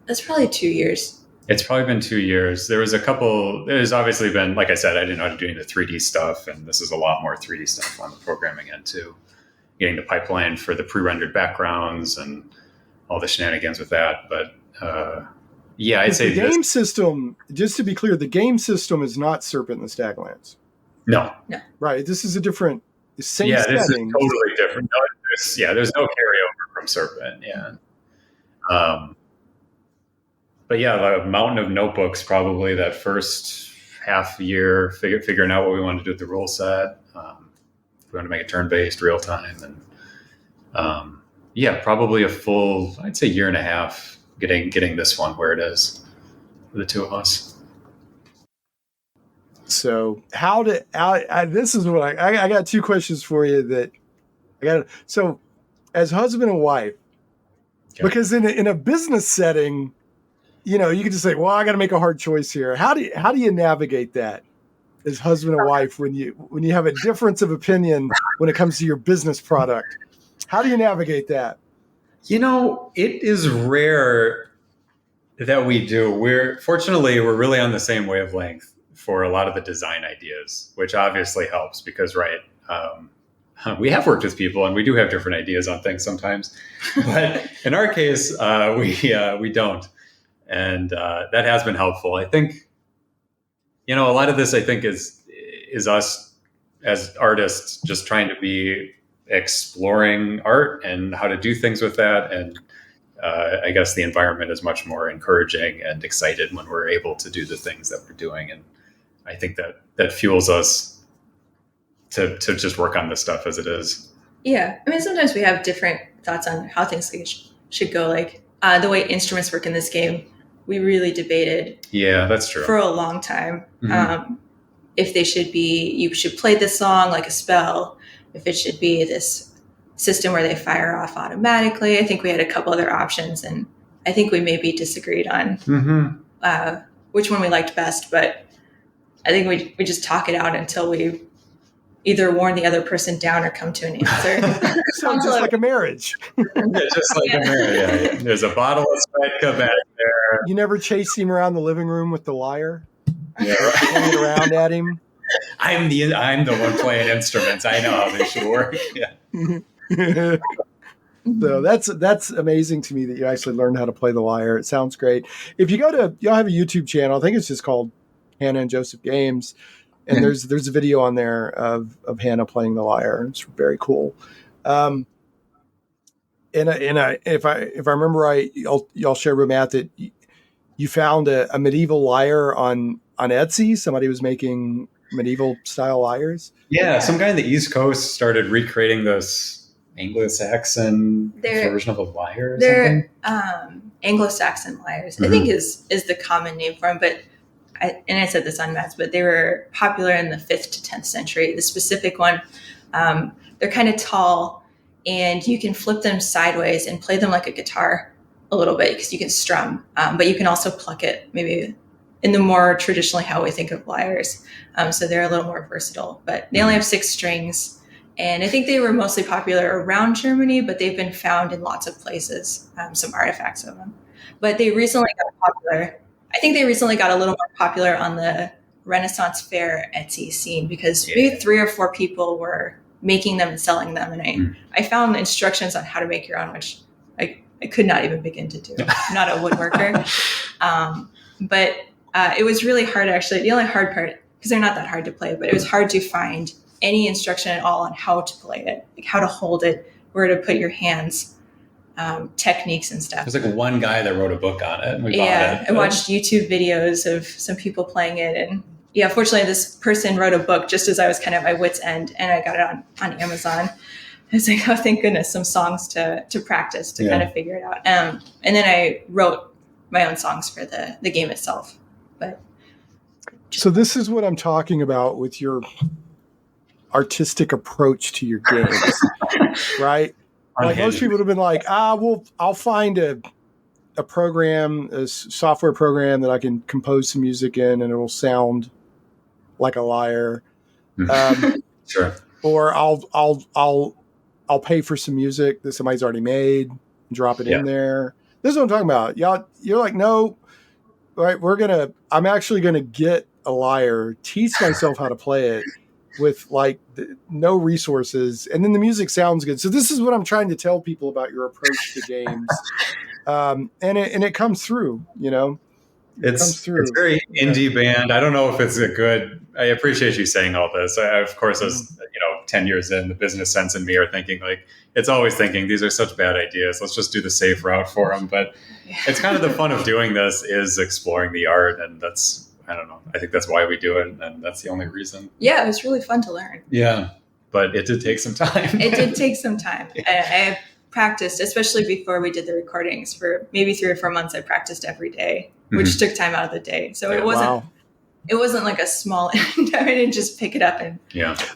That's probably 2 years. It's probably been 2 years. There's obviously been, like I said, I didn't know how to do any of the 3D stuff, and this is a lot more 3D stuff on the programming end too. Getting the pipeline for the pre-rendered backgrounds and all the shenanigans with that. But I'd say the game system, just to be clear, the game system is not Serpent and the Staglands. No. Right. This is a different, same this setting. is totally different. There's no carryover from Serpent. Yeah. But a mountain of notebooks, probably that first half year, figuring out what we wanted to do with the rule set. We want to make it turn-based, real-time. And probably a full, I'd say, year and a half getting this one where it is for the two of us. So this is what I got two questions for you that I got. So as husband and wife, because in a business setting, you can just say, well, I got to make a hard choice here. How do you navigate that as husband and wife when you have a difference of opinion when it comes to your business product? How do you navigate that? It is rare that we do. We're really on the same wavelength for a lot of the design ideas, which obviously helps because, we have worked with people and we do have different ideas on things sometimes, but in our case, we don't. And that has been helpful. I think, a lot of this, I think, is us as artists just trying to be exploring art and how to do things with that. And I guess the environment is much more encouraging and excited when we're able to do the things that we're doing. And I think that fuels us to just work on this stuff as it is. Yeah. I mean, sometimes we have different thoughts on how things should go. Like the way instruments work in this game, we really debated. Yeah, that's true. For a long time. Mm-hmm. If they should be, you should play this song like a spell. If it should be this system where they fire off automatically. I think we had a couple other options, and I think we maybe disagreed on which one we liked best. But I think we just talk it out until we either warn the other person down or come to an answer. Sounds just like a marriage. Just like a marriage. Yeah. There's a bottle of Svedka back there. You never chased him around the living room with the lyre? Yeah, right. Playing around at him? I'm the one playing instruments. I know how they should work. Yeah. So that's amazing to me that you actually learned how to play the lyre. It sounds great. If you y'all have a YouTube channel. I think it's just called Hannah and Joseph Games. And there's a video on there of Hannah playing the lyre. It's very cool. And if I remember right, y'all shared with Matt that you found a medieval lyre on Etsy. Somebody was making medieval style lyres. Yeah, some guy in the East Coast started recreating this Anglo-Saxon version of a lyre. They're Anglo-Saxon lyres. Mm-hmm. I think is the common name for them, but. I said this on Matt's, but they were popular in the 5th to 10th century. The specific one, they're kind of tall, and you can flip them sideways and play them like a guitar a little bit because you can strum, but you can also pluck it maybe in the more traditionally how we think of lyres. So they're a little more versatile, but they only have 6 strings. And I think they were mostly popular around Germany, but they've been found in lots of places, some artifacts of them. But they recently got popular. I think they recently got a little more popular on the Renaissance Fair Etsy scene because maybe 3 or 4 people were making them and selling them. And I found instructions on how to make your own, which I I could not even begin to do. I'm not a woodworker. But it was really hard, actually. The only hard part, because they're not that hard to play, but it was hard to find any instruction at all on how to play it, like how to hold it, where to put your hands, techniques and stuff. There's like one guy that wrote a book on it, and we bought it. I watched YouTube videos of some people playing it, and fortunately this person wrote a book just as I was kind of at my wit's end, and I got it on Amazon. I was like, oh, thank goodness, some songs to practice to kind of figure it out. And then I wrote my own songs for the game itself. But so this is what I'm talking about with your artistic approach to your games, right? Like most people have been like, I'll find a program, a software program that I can compose some music in, and it'll sound like a lyre. Sure. Or I'll pay for some music that somebody's already made, and drop it in there. This is what I'm talking about. Y'all, you're like, no, right? I'm actually gonna get a lyre, teach myself how to play it with like no resources, and then the music sounds good. So this is what I'm trying to tell people about your approach to games, and it comes through. It's very indie band. I don't know if it's a good. I appreciate you saying all this. Of course, as 10 years in, the business sense in me are thinking like it's always thinking these are such bad ideas. Let's just do the safe route for them. But it's kind of the fun of doing this is exploring the art, and that's. I don't know. I think that's why we do it, and that's the only reason. Yeah, it was really fun to learn. Yeah, but it did take some time. It did take some time. I practiced, especially before we did the recordings, for maybe 3 or 4 months. I practiced every day, which took time out of the day. So it wasn't like a small. I didn't just pick it up and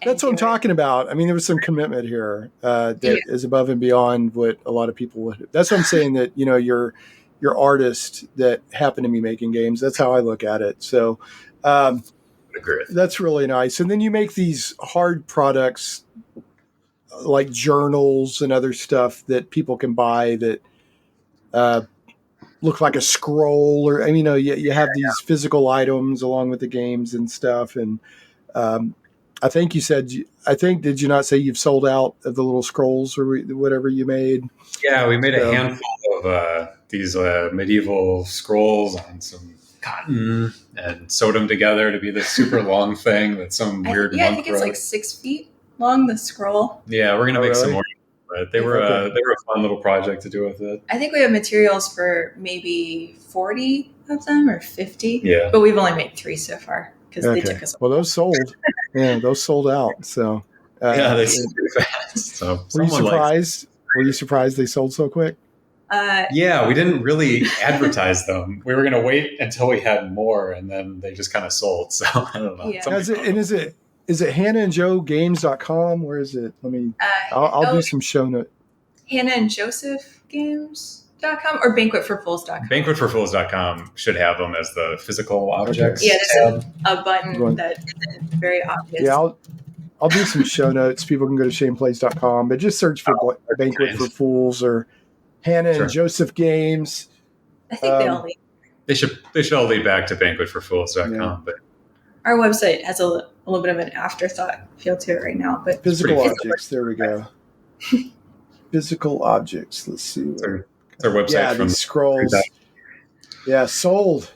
That's what I'm talking about. I mean, there was some commitment here that is above and beyond what a lot of people would. That's what I'm saying. That you're artist that happen to be making games. That's how I look at it. So that's really nice. And then you make these hard products like journals and other stuff that people can buy that look like a scroll, or you have these physical items along with the games and stuff. And I think did you not say you've sold out of the little scrolls or whatever you made? Yeah, we made a handful of these medieval scrolls on some cotton and sewed them together to be this super long thing that some weird monk I think it's like 6 feet long, the scroll. Yeah, we're gonna make some more, but they were a fun little project to do with it. I think we have materials for maybe 40 of them or 50. Yeah, but we've only made 3 so far because they took us. Well, those sold. Those sold out. So they sold pretty fast. So were you surprised? Were you surprised they sold so quick? We didn't really advertise them. We were going to wait until we had more, and then they just kind of sold. So I don't know. Yeah. Is it hannahandjoegames.com? Where is it? I'll do some show notes. hannahandjosephgames.com or banquetforfools.com. Banquetforfools.com should have them as the physical objects. Okay. Yeah, there's a button that isn't very obvious. Yeah, I'll do some show notes. People can go to shameplays.com, but just search for Banquet for Fools or Hannah and Joseph Games. I think they all lead. They should all lead back to banquetforfools.com. Yeah. But our website has a little bit of an afterthought feel to it right now. But physical objects. There we go. Physical objects. Let's see. It's our website. Yeah, these scrolls. Yeah, sold.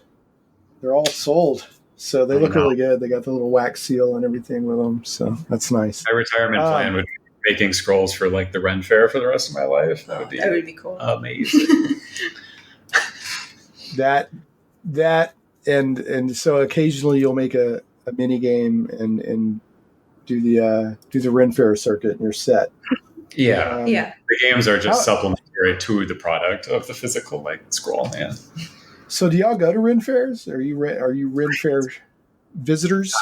They're all sold. So they look really good. They got the little wax seal and everything with them. So that's nice. My retirement plan would be making scrolls for like the Ren Fair for the rest of my life. That would be cool. Amazing. that and so occasionally you'll make a mini game and do the Ren Fair circuit in your set. Yeah. The games are just supplementary to the product of the physical scroll. Yeah. So do y'all go to Ren Fairs? Are you Ren Fair visitors?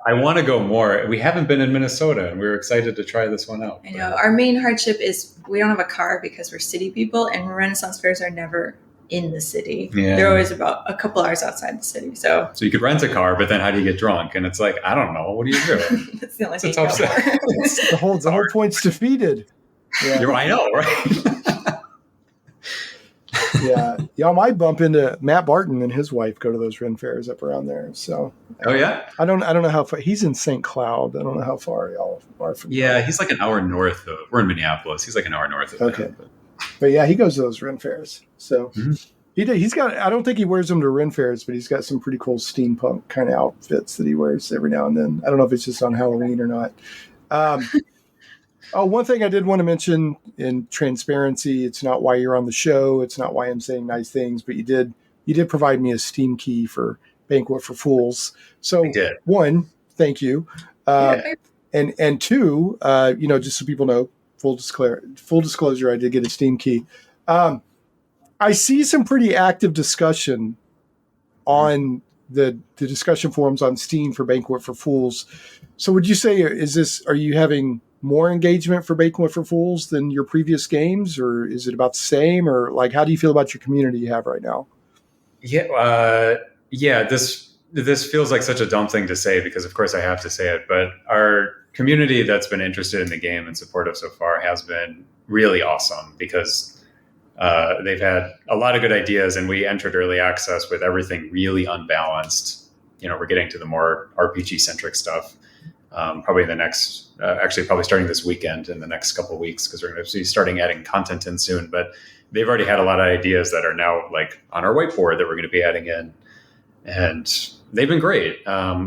I want to go more. We haven't been in Minnesota, and we were excited to try this one out. I know. Our main hardship is we don't have a car because we're city people, and Renaissance fairs are never in the city. Yeah. They're always about a couple hours outside the city. So you could rent a car, but then how do you get drunk? And it's like, I don't know. What do you do? That's the only thing. The whole point's defeated. Yeah. I know, right? Yeah, y'all might bump into Matt Barton and his wife go to those Ren Fairs up around there. So, I don't know how far he's in St. Cloud. I don't know how far y'all are from. Yeah, he's like an hour north of. We're in Minneapolis. He's like an hour north of. Okay. But yeah, he goes to those Ren fairs. So Mm-hmm. he's got, I don't think he wears them to Ren fairs, but he's got some pretty cool steampunk kind of outfits that he wears every now and then. I don't know if it's just on Halloween or not. One thing I did want to mention in transparency, it's not why you're on the show. It's not why I'm saying nice things, but you did provide me a Steam key for Banquet for Fools. So one, thank you. And two, just so people know, full disclosure, I did get a Steam key. I see some pretty active discussion on the discussion forums on Steam for Banquet for Fools. So would you say, are you having more engagement for Banquet for Fools than your previous games, or is it about the same, or like, how do you feel about your community you have right now? This feels like such a dumb thing to say because of course I have to say it, but our community that's been interested in the game and supportive so far has been really awesome because they've had a lot of good ideas, and we entered early access with everything really unbalanced. We're getting to the more RPG centric stuff probably in the next, probably starting this weekend in the next couple of weeks, because we're going to be starting adding content in soon. But they've already had a lot of ideas that are now like on our whiteboard that we're going to be adding in, and they've been great.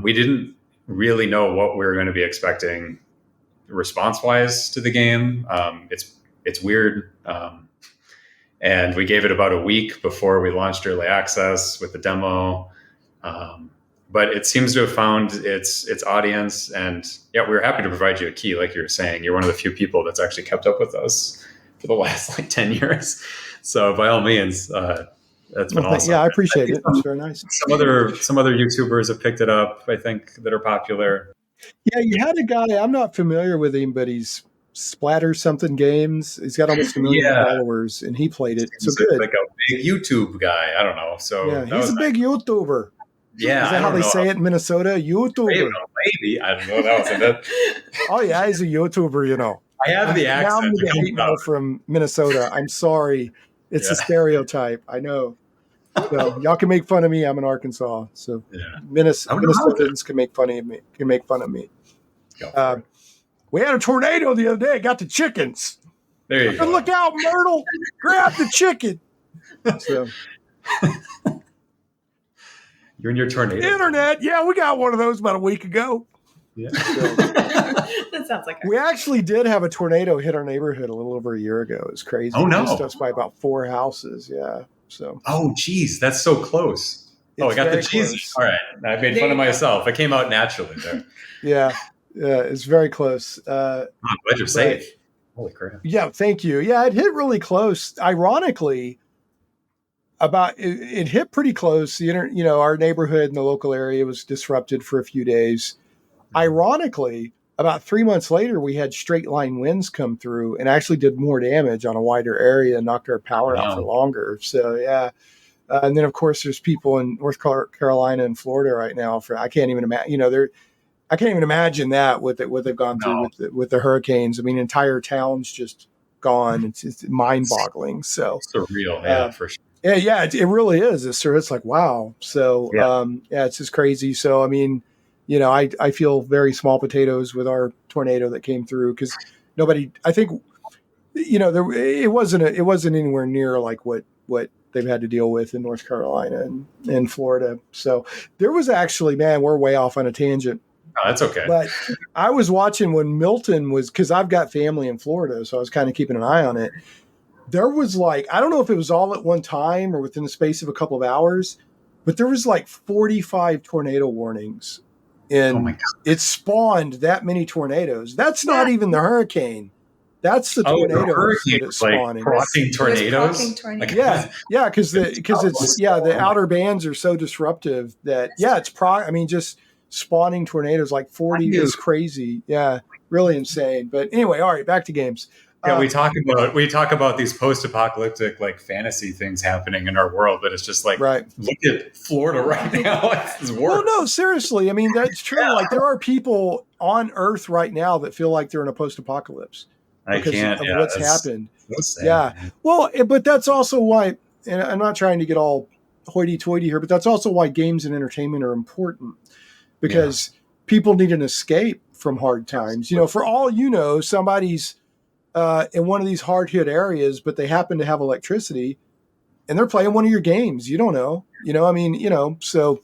We didn't really know what we were going to be expecting response wise to the game. It's weird. And we gave it about a week before we launched early access with the demo. But it seems to have found its audience. And yeah, we were happy to provide you a key. Like you were saying, you're one of the few people that's actually kept up with us for the last 10 years. So by all means, that's been awesome. Yeah, I appreciate it. It's very nice. Some other YouTubers have picked it up, I think, that are popular. Yeah, you had a guy, I'm not familiar with him, but he's Splatter something games. He's got almost 1 million followers, and he played it. He's so good. Like a big YouTube guy. I don't know. So yeah, he's a big YouTuber. Yeah, is that how they say it in Minnesota? YouTuber. Maybe I don't know. That was it. Oh yeah, he's a YouTuber. I have the accent. Now I'm going to hate from Minnesota. I'm sorry. It's a stereotype. I know. So y'all can make fun of me. I'm in Arkansas, so Minnesotans can make fun of me. We had a tornado the other day. It got the chickens. There you go. Look out, Myrtle! Grab the chicken. So. You and your tornado. Internet. Yeah, we got one of those about a week ago. Yeah. That sounds like we actually did have a tornado hit our neighborhood a little over a year ago. It was crazy. Oh, no. It missed us by about 4 houses. Yeah. So. Oh, geez. That's so close. I got the Jesus. All right. I made fun of myself. It came out naturally there. Yeah. Yeah. It's very close. I'm glad you're safe. Holy crap. Yeah. Thank you. Yeah. It hit really close. Ironically, it hit pretty close. Our neighborhood in the local area was disrupted for a few days. Ironically, about 3 months later, we had straight line winds come through and actually did more damage on a wider area and knocked our power out for longer. So yeah. And then of course there's people in North Carolina and Florida right now I can't even imagine, I can't even imagine that what they've gone through with the hurricanes. I mean, entire towns just gone. It's mind boggling. So surreal. For sure. Yeah, it really is. It's like, wow. So, it's just crazy. So, I mean, I feel very small potatoes with our tornado that came through because nobody, I think, it wasn't anywhere near like what they've had to deal with in North Carolina and Florida. So there was actually, man, we're way off on a tangent. Oh, that's okay. But I was watching when Milton was, because I've got family in Florida, so I was kind of keeping an eye on it. There was like, I don't know if it was all at one time or within the space of a couple of hours, but there was like 45 tornado warnings. And it spawned that many tornadoes. That's not even the hurricane. That's the tornado that's spawning. Like crossing tornadoes? Yeah, because the outer bands are so disruptive that, just spawning tornadoes like 40 is crazy. Yeah, really insane. But anyway, all right, back to games. Yeah, we talk about these post-apocalyptic like fantasy things happening in our world, but it's just like, look at Florida right now. It's worse. Well, no, seriously. I mean, that's true. Yeah. Like there are people on Earth right now that feel like they're in a post-apocalypse because of what's happened. Yeah. Well, but that's also why, and I'm not trying to get all hoity-toity here, but that's also why games and entertainment are important because people need an escape from hard times. For all somebody's in one of these hard hit areas, but they happen to have electricity, and they're playing one of your games. You don't know, so.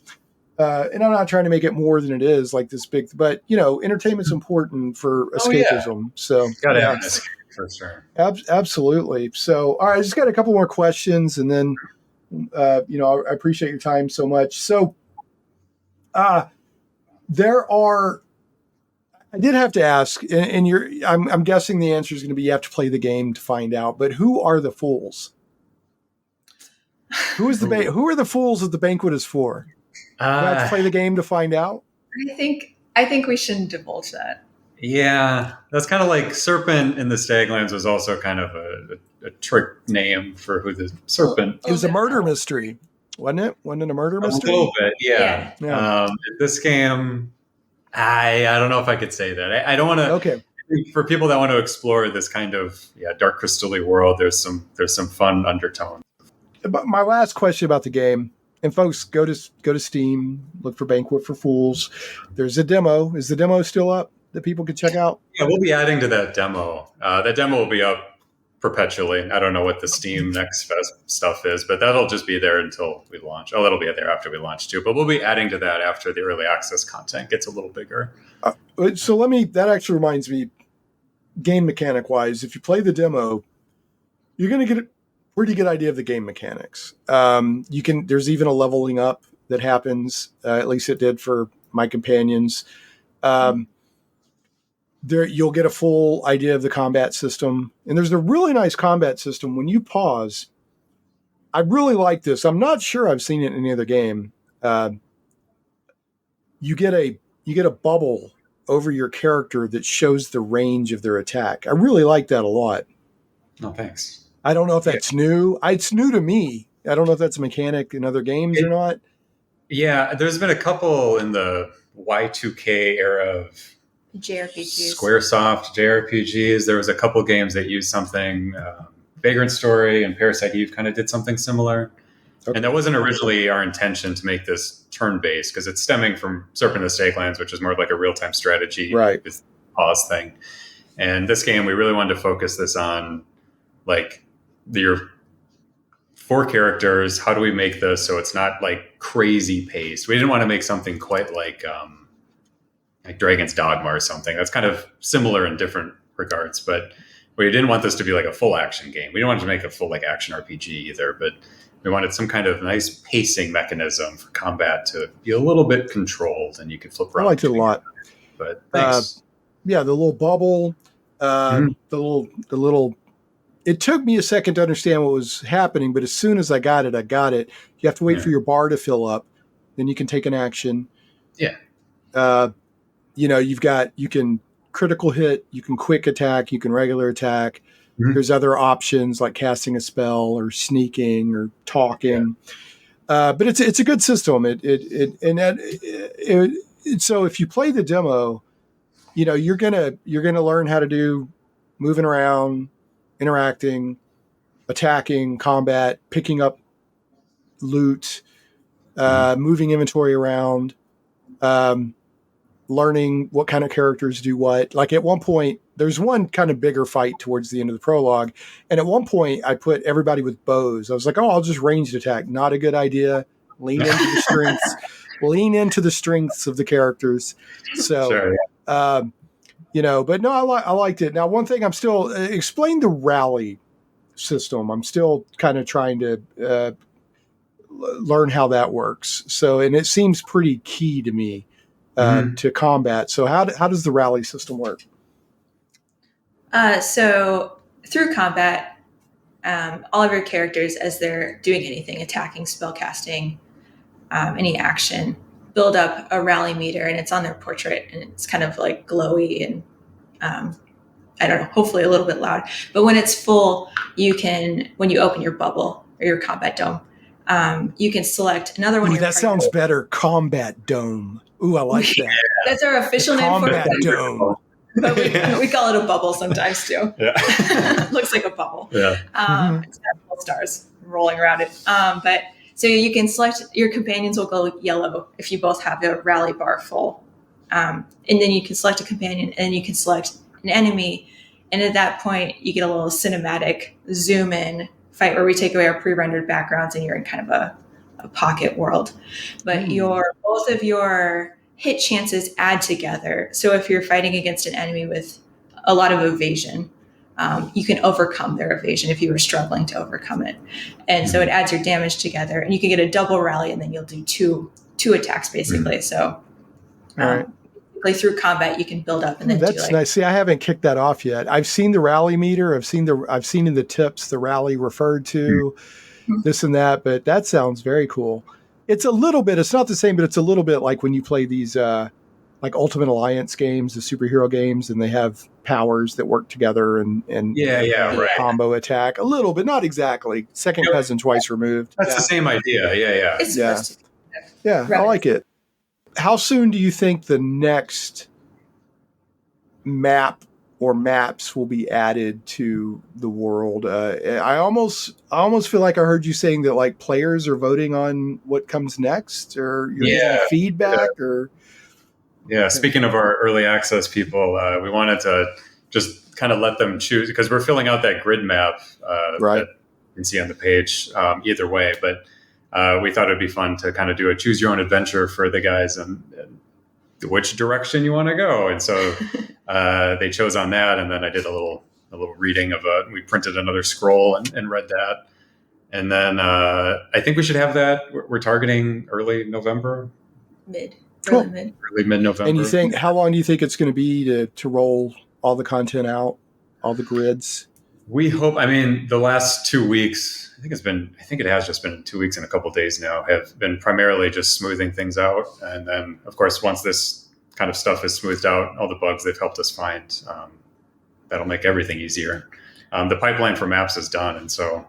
And I'm not trying to make it more than it is, like this big, but entertainment's important for escapism. Yeah. So gotta have an escape for sure. Absolutely. So, all right, I just got a couple more questions, and then, I appreciate your time so much. So, I did have to ask, and I'm guessing the answer is going to be you have to play the game to find out. But who are the fools? Who are the fools that the banquet is for? You have to play the game to find out. I think we shouldn't divulge that. Yeah, that's kind of like Serpent in the Staglands was also kind of a trick name for who the Serpent. It was a murder mystery, wasn't it? Wasn't it a murder mystery? A little bit, yeah. This game, I don't know if I could say that. I don't want to. Okay. For people that want to explore this kind of dark crystal-y world, there's some fun undertones. But my last question about the game. And folks, go to Steam, look for Banquet for Fools. There's a demo. Is the demo still up that people can check out? Yeah, we'll be adding to that demo. That demo will be up perpetually. I don't know what the Steam Next Fest stuff is, but that'll just be there until we launch. Oh, that'll be there after we launch too. But we'll be adding to that after the early access content gets a little bigger. So that actually reminds me, game mechanic wise, if you play the demo, you're going to get pretty good idea of the game mechanics. There's even a leveling up that happens. At least it did for my companions. You'll get a full idea of the combat system, and there's a really nice combat system. When you pause, I really like this. I'm not sure I've seen it in any other game. You get a bubble over your character that shows the range of their attack. I really like that a lot. Oh, thanks. I don't know if that's new. It's new to me. I don't know if that's a mechanic in other games or not. Yeah, there's been a couple in the Y2K era of JRPGs. Squaresoft JRPGs. There was a couple games that used something. Vagrant Story and Parasite Eve kind of did something similar. Okay. And that wasn't originally our intention to make this turn-based because it's stemming from Serpent of the Staglands, which is more like a real-time strategy with pause thing. And this game, we really wanted to focus this on like your 4 characters. How do we make this so it's not like crazy paced? We didn't want to make something quite like Dragon's Dogma or something. That's kind of similar in different regards, but we didn't want this to be like a full action game. We didn't want to make a full like action RPG either, but we wanted some kind of nice pacing mechanism for combat to be a little bit controlled, and you could flip around. I liked it a lot. But thanks. The little bubble, the little. It took me a second to understand what was happening, but as soon as I got it. You have to wait for your bar to fill up, then you can take an action. Yeah. You can critical hit, you can quick attack, you can regular attack. Mm-hmm. There's other options like casting a spell or sneaking or talking. Yeah. But it's a good system. So if you play the demo, you're gonna learn how to do moving around, interacting, attacking, combat, picking up loot, moving inventory around, learning what kind of characters do what. Like at one point, there's one kind of bigger fight towards the end of the prologue. And at one point I put everybody with bows. I was like, I'll just ranged attack. Not a good idea. Lean into the strengths of the characters. So, sure, yeah. But no, I liked it. Now, one thing I'm still explain the rally system. I'm still kind of trying to learn how that works. So, and it seems pretty key to me to combat. So how does the rally system work? So through combat, all of your characters, as they're doing anything, attacking, spellcasting, any action, build up a rally meter, and it's on their portrait, and it's kind of like glowy and I don't know, hopefully a little bit loud. But when it's full, when you open your bubble or your combat dome, you can select another one. That sounds better. Combat dome. Ooh, I like that. That's our official name for it. Combat dome. But we call it a bubble sometimes too. Yeah. Looks like a bubble. Yeah. It's got stars rolling around it. But so you can select, your companions will go yellow if you both have the rally bar full. And then you can select a companion, and you can select an enemy, And at that point, you get a little cinematic zoom in fight where we take away our pre-rendered backgrounds and you're in kind of a pocket world. But both of your hit chances add together. So if you're fighting against an enemy with a lot of evasion, you can overcome their evasion if you were struggling to overcome it. And so it adds your damage together, and you can get a double rally, and then you'll do two attacks basically. So through combat, you can build up and then that's nice. See, I haven't kicked that off yet. I've seen the rally meter. I've seen in the tips the rally referred to, this and that. But that sounds very cool. It's a little bit. It's not the same, but it's a little bit like when you play these like Ultimate Alliance games, the superhero games, and they have powers that work together and combo attack. A little bit, not exactly. Second cousin twice removed. That's the same idea. Yeah. I like it. How soon do you think the next map or maps will be added to the world? I almost feel like I heard you saying that like players are voting on what comes next, or you're getting feedback, or. Yeah, speaking of our early access people, we wanted to just kind of let them choose, because we're filling out that grid map that you can see on the page either way. But we thought it'd be fun to kind of do a choose your own adventure for the guys and which direction you want to go. And so they chose on that. And then I did a little reading of we printed another scroll and read that. And then I think we should have that. We're targeting early November. Early mid-November. And you think, how long do you think it's going to be to roll all the content out, all the grids? We hope, the last 2 weeks, I think it has just been 2 weeks and a couple of days now, have been primarily just smoothing things out. And then, of course, once this kind of stuff is smoothed out, all the bugs they've helped us find, that'll make everything easier. The pipeline for maps is done. And so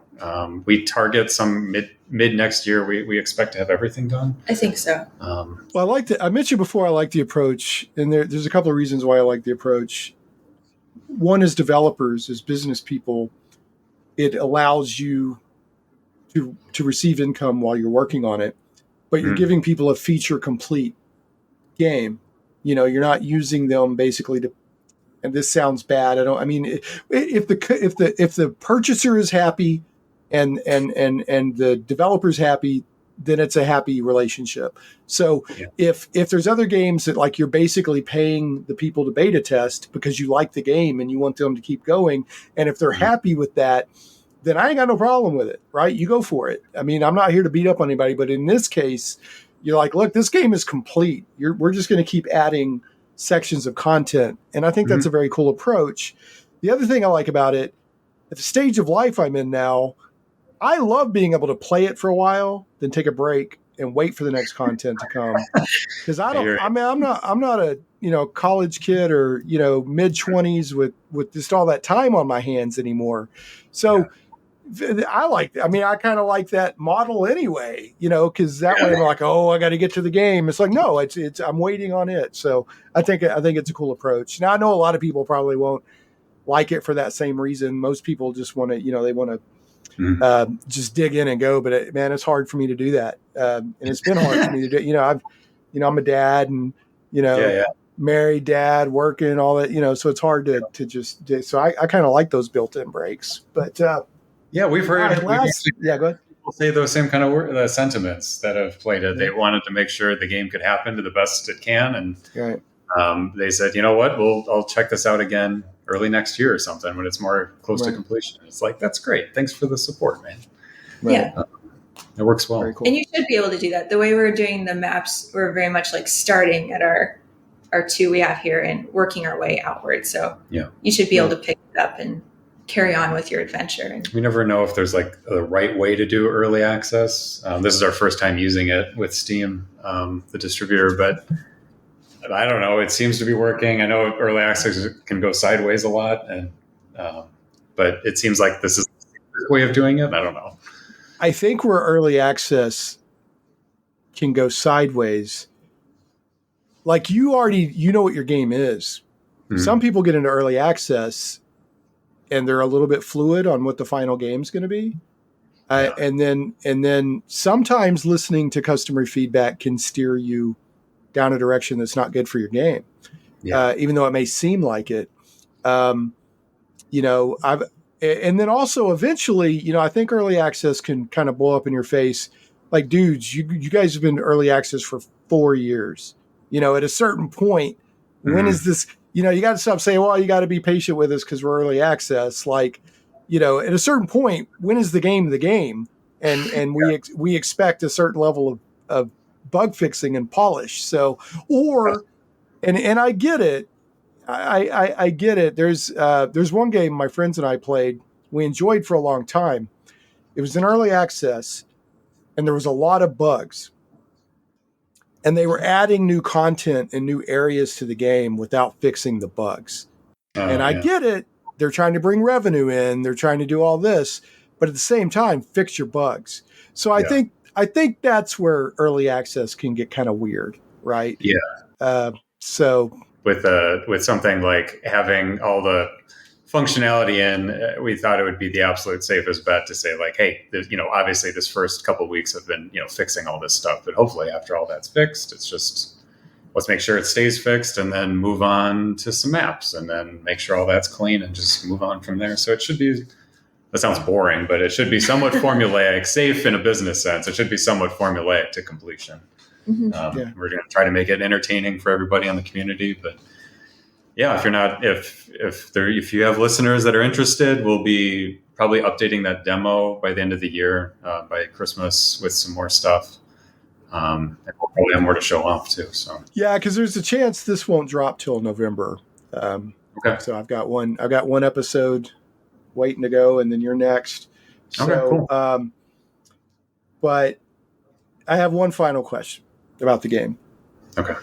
we target some mid next year. We expect to have everything done. I think so. Well, I mentioned before, I like the approach, and there's a couple of reasons why I like the approach. One is developers, as business people, it allows you to receive income while you're working on it, but you're giving people a feature complete game. You're not using them basically to. And this sounds bad. If the purchaser is happy and the developer's happy, then it's a happy relationship. So if there's other games that like you're basically paying the people to beta test because you like the game and you want them to keep going, and if they're happy with that, then I ain't got no problem with it, right? You go for it. I'm not here to beat up on anybody, but in this case, you're like, look, this game is complete. We're just going to keep adding sections of content. And I think that's a very cool approach. The other thing I like about it, at the stage of life I'm in now, I love being able to play it for a while, then take a break and wait for the next content to come. Because I'm not a college kid or mid 20s with just all that time on my hands anymore. So I kind of like that model anyway, because that way I'm like, oh, I got to get to the game. It's like, no, it's I'm waiting on it. So I think it's a cool approach. Now I know a lot of people probably won't like it for that same reason. Most people just want to, they want to just dig in and go. But it's hard for me to do that, and it's been hard for me to do. I'm a dad, and married dad, working, all that. So it's hard to just do. So I kind of like those built-in breaks, but. We've heard. Go ahead. People say those same kind of sentiments that have played it. They wanted to make sure the game could happen to the best it can, and they said, you know what, I'll check this out again early next year or something when it's more close to completion. It's like, that's great. Thanks for the support, man. Yeah, it works well. Cool. And you should be able to do that. The way we're doing the maps, we're very much like starting at our two we have here and working our way outward. So you should be able to pick it up and carry on with your adventure. We never know if there's like a right way to do early access. This is our first time using it with Steam, the distributor, but I don't know. It seems to be working. I know early access can go sideways a lot, and but it seems like this is the way of doing it. I don't know. I think where early access can go sideways, like you know what your game is. Mm-hmm. Some people get into early access and they're a little bit fluid on what the final game's going to be. And then sometimes listening to customer feedback can steer you down a direction that's not good for your game. Even though it may seem like it. And then also eventually, I think early access can kind of blow up in your face. Like, dudes, you guys have been early access for 4 years. At a certain point, when is this? You got to stop saying, well, you got to be patient with us because we're early access. Like, at a certain point, when is the game the game? And we expect a certain level of bug fixing and polish. So, and I get it. I get it. There's one game my friends and I played. We enjoyed for a long time. It was in early access, and there was a lot of bugs. And they were adding new content and new areas to the game without fixing the bugs. I get it. They're trying to bring revenue in. They're trying to do all this, but at the same time, fix your bugs. So I think that's where early access can get kind of weird, right? Yeah. So with something like having all the functionality in, we thought it would be the absolute safest bet to say like, hey, obviously this first couple of weeks have been, fixing all this stuff, but hopefully after all that's fixed, it's just, let's make sure it stays fixed and then move on to some maps and then make sure all that's clean and just move on from there. So it should be, that sounds boring, but it should be somewhat formulaic, safe in a business sense. It should be somewhat formulaic to completion. Mm-hmm. We're going to try to make it entertaining for everybody in the community, but yeah, if you have listeners that are interested, we'll be probably updating that demo by the end of the year, by Christmas, with some more stuff. And we'll probably have more to show off too. So yeah, because there's a chance this won't drop till November. Okay. So I've got one episode waiting to go, and then you're next. Okay, So, cool. But I have one final question about the game. Okay.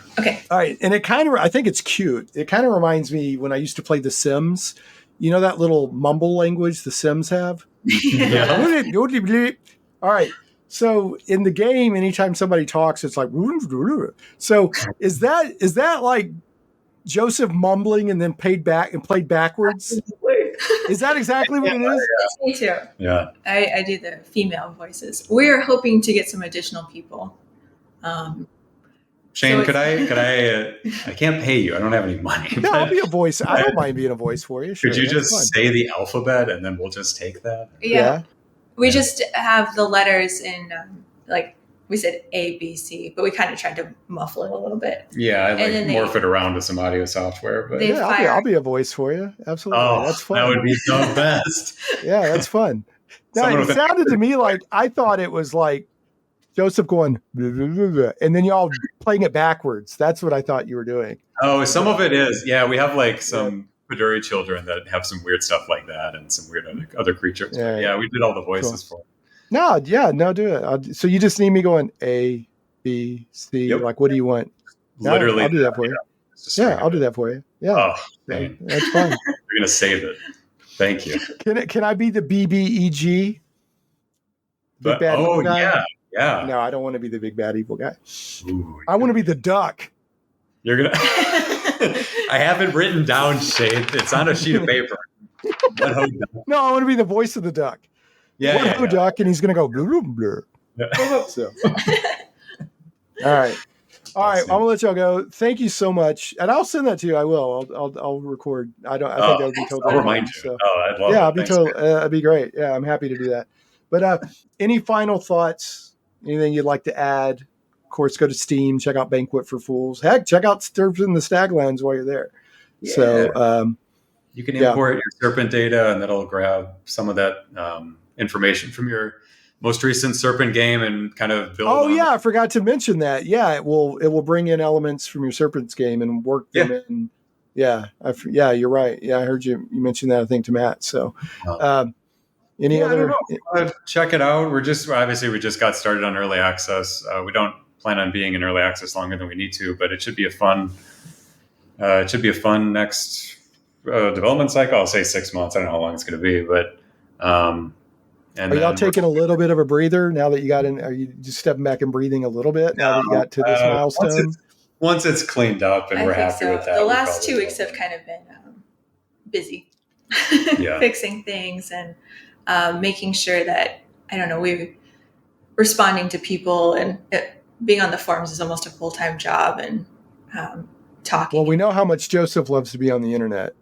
All right. And I think it's cute. It kind of reminds me when I used to play The Sims. That little mumble language the Sims have? Yeah. All right. So in the game, anytime somebody talks, it's like, so is that like Joseph mumbling and then played backwards? Is that exactly what it is? Me too. Yeah. I do the female voices. We're hoping to get some additional people. Shane, So could I can't pay you. I don't have any money. No, I'll but be a voice. I don't mind being a voice for you. Sure, could you that's just fun. say the alphabet and then we'll just take that? Yeah. We just have the letters in, like we said A, B, C, but we kind of tried to muffle it a little bit. Yeah, I then morph it around with some audio software. But They Yeah, fire- I'll be a voice for you. Absolutely. That's fun. that would be the best. Yeah, that's fun. No, Someone it with a- sounded to me like I thought it was like Joseph going, blah, blah, blah, blah, and then y'all playing it backwards. That's what I thought you were doing. Oh, some of it is. Yeah, we have like some Paduri children that have some weird stuff like that and some weird other creatures. Yeah, Yeah, we did all the voices for it. No, do it. So you just need me going A, B, C. Yep. Like, what do you want? No, Literally. I'll do that for you. Yeah, I'll do that for you. Yeah, Oh, yeah, man. that's fine. You're going to save it. Thank you. Can I be the BBEG? But, Bad evil guy? yeah. No, I don't want to be the big bad evil guy. Ooh, I want to be the duck. You're going to. I have it written down, Shane. It's on a sheet of paper. No, I want to be the voice of the duck. Yeah. Duck, and he's going to go blue, blue. Yeah. So. All right. I'm gonna let y'all go. Thank you so much, and I'll send that to you. I will. I'll record. I think that would be totally. I'll remind fun, you. So. I'd love it. Yeah, Thanks, that'd be great. Yeah, I'm happy to do that. But any final thoughts? Anything you'd like to add? Of course, go to Steam. Check out Banquet for Fools. Heck, check out Serpent in the Staglands while you're there. Yeah. So you can import your Serpent data, and that'll grab some of that information from your most recent Serpent game and kind of build. Oh yeah, I forgot to mention that. Yeah, it will bring in elements from your Serpent's game and work them in. Yeah, you're right. Yeah, I heard you mention that. I think to Matt. So, any other? Check it out. We just got started on early access. We don't plan on being in early access longer than we need to, but it should be a fun. Next development cycle. I'll say 6 months. I don't know how long it's going to be, but. Are y'all taking a little bit of a breather now that you got in? Are you just stepping back and breathing a little bit now that you got to this milestone? Once it's cleaned up and we're happy with that. The last 2 weeks have kind of been busy fixing things and making sure that, we're responding to people, and being on the forums is almost a full-time job, and talking. Well, we know how much Joseph loves to be on the internet.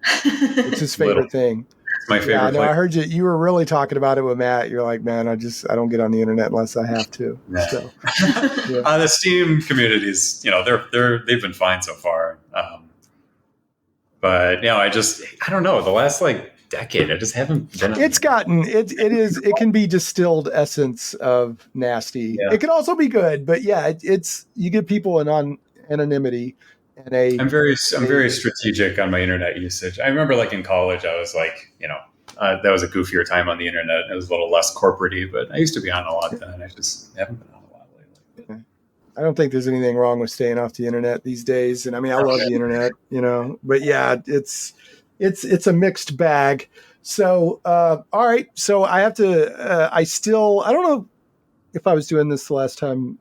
It's his favorite thing. It's my favorite. Yeah, no, I heard you were really talking about it with Matt. You're like, man, I don't get on the internet unless I have to. Yeah. So, the Steam communities, they've been fine so far. But I don't know. The last decade, I just haven't been. It's gotten it can be distilled essence of nasty. Yeah. It can also be good, but it's you give people an anonymity. And I'm very strategic on my internet usage. I remember in college, I was that was a goofier time on the internet. It was a little less corporate-y, but I used to be on a lot then. I just haven't been on a lot lately. I don't think there's anything wrong with staying off the internet these days. And I mean, I love the internet, but it's a mixed bag. So, all right. So I have to, I don't know if I was doing this the last time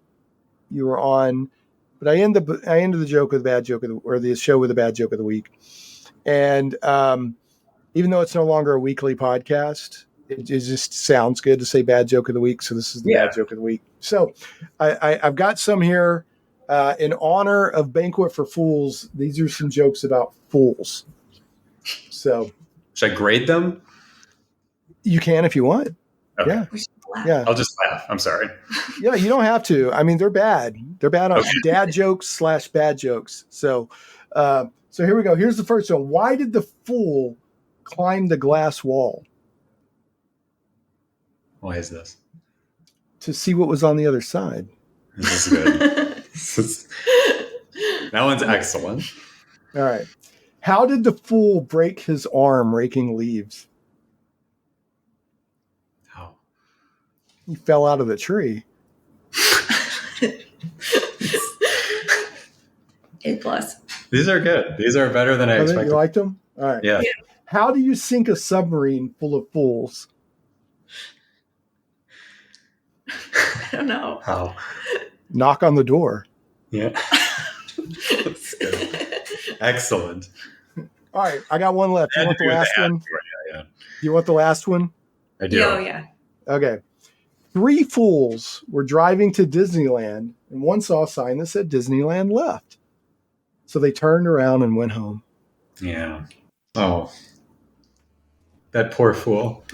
you were on, but I ended the joke with a bad joke or the show with a bad joke of the week. And even though it's no longer a weekly podcast, it just sounds good to say bad joke of the week. So this is the bad joke of the week. So I've got some here in honor of Banquet for Fools. These are some jokes about fools. So should I grade them? You can if you want. Okay. Yeah. Yeah, I'll just laugh. I'm sorry. Yeah, you don't have to. I mean, they're bad. They're bad on dad jokes / bad jokes. So here we go. Here's the first one. Why did the fool climb the glass wall? Why is this? To see what was on the other side. This is good. That one's excellent. All right. How did the fool break his arm raking leaves? He fell out of the tree. A+. These are good. These are better than I expected. You liked them? All right. Yeah. How do you sink a submarine full of fools? I don't know. How? Knock on the door. Yeah. That's good. Excellent. All right. I got one left. You want the last one? Yeah. You want the last one? I do. Oh, yeah. Okay. 3 fools were driving to Disneyland, and one saw a sign that said Disneyland left. So they turned around and went home. Yeah. Oh. That poor fool.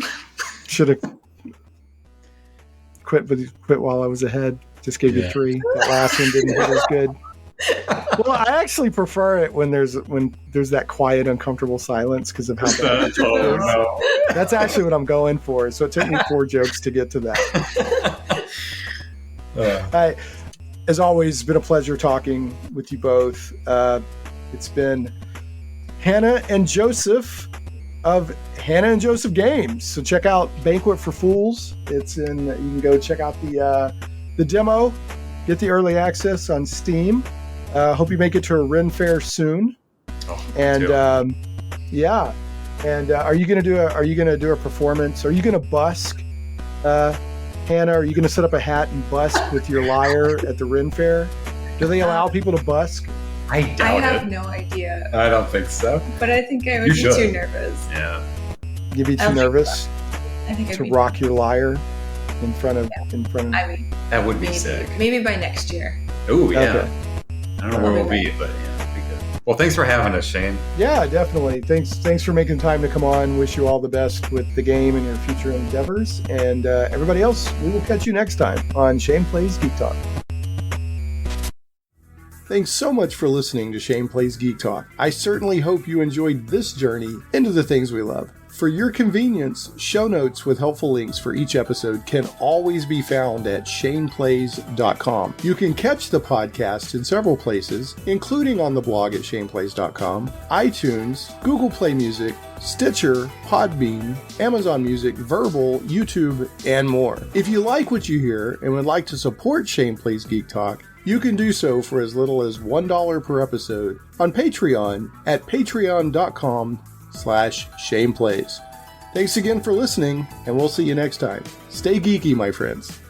Should have quit while I was ahead. Just gave you 3. That last one didn't hit as good. Well, I actually prefer it when there's that quiet, uncomfortable silence because of how bad the joke is. No. That's actually what I'm going for. So it took me 4 jokes to get to that. As always, it's been a pleasure talking with you both. It's been Hannah and Joseph of Hannah and Joseph Games. So check out Banquet for Fools. You can go check out the demo, get the early access on Steam. Hope you make it to a Ren Fair soon. And And are you gonna do a performance? Are you gonna busk, Hannah? Are you gonna set up a hat and busk with your lyre at the Ren Fair? Do they allow people to busk? I have no idea. I don't think so. But I think I would be too nervous. Yeah. You'd be too nervous to rock your lyre in front of. I mean, that would be sick. Maybe by next year. Oh yeah. Okay. I don't know where we'll be, but yeah, it'd be good. Well, thanks for having us, Shane. Yeah, definitely. Thanks for making time to come on. Wish you all the best with the game and your future endeavors. And everybody else, we will catch you next time on Shane Plays Geek Talk. Thanks so much for listening to Shane Plays Geek Talk. I certainly hope you enjoyed this journey into the things we love. For your convenience, show notes with helpful links for each episode can always be found at shaneplays.com. You can catch the podcast in several places, including on the blog at shaneplays.com, iTunes, Google Play Music, Stitcher, Podbean, Amazon Music, Verbal, YouTube, and more. If you like what you hear and would like to support Shane Plays Geek Talk, you can do so for as little as $1 per episode on Patreon at patreon.com/ShanePlays. Thanks again for listening, and we'll see you next time. Stay geeky, my friends.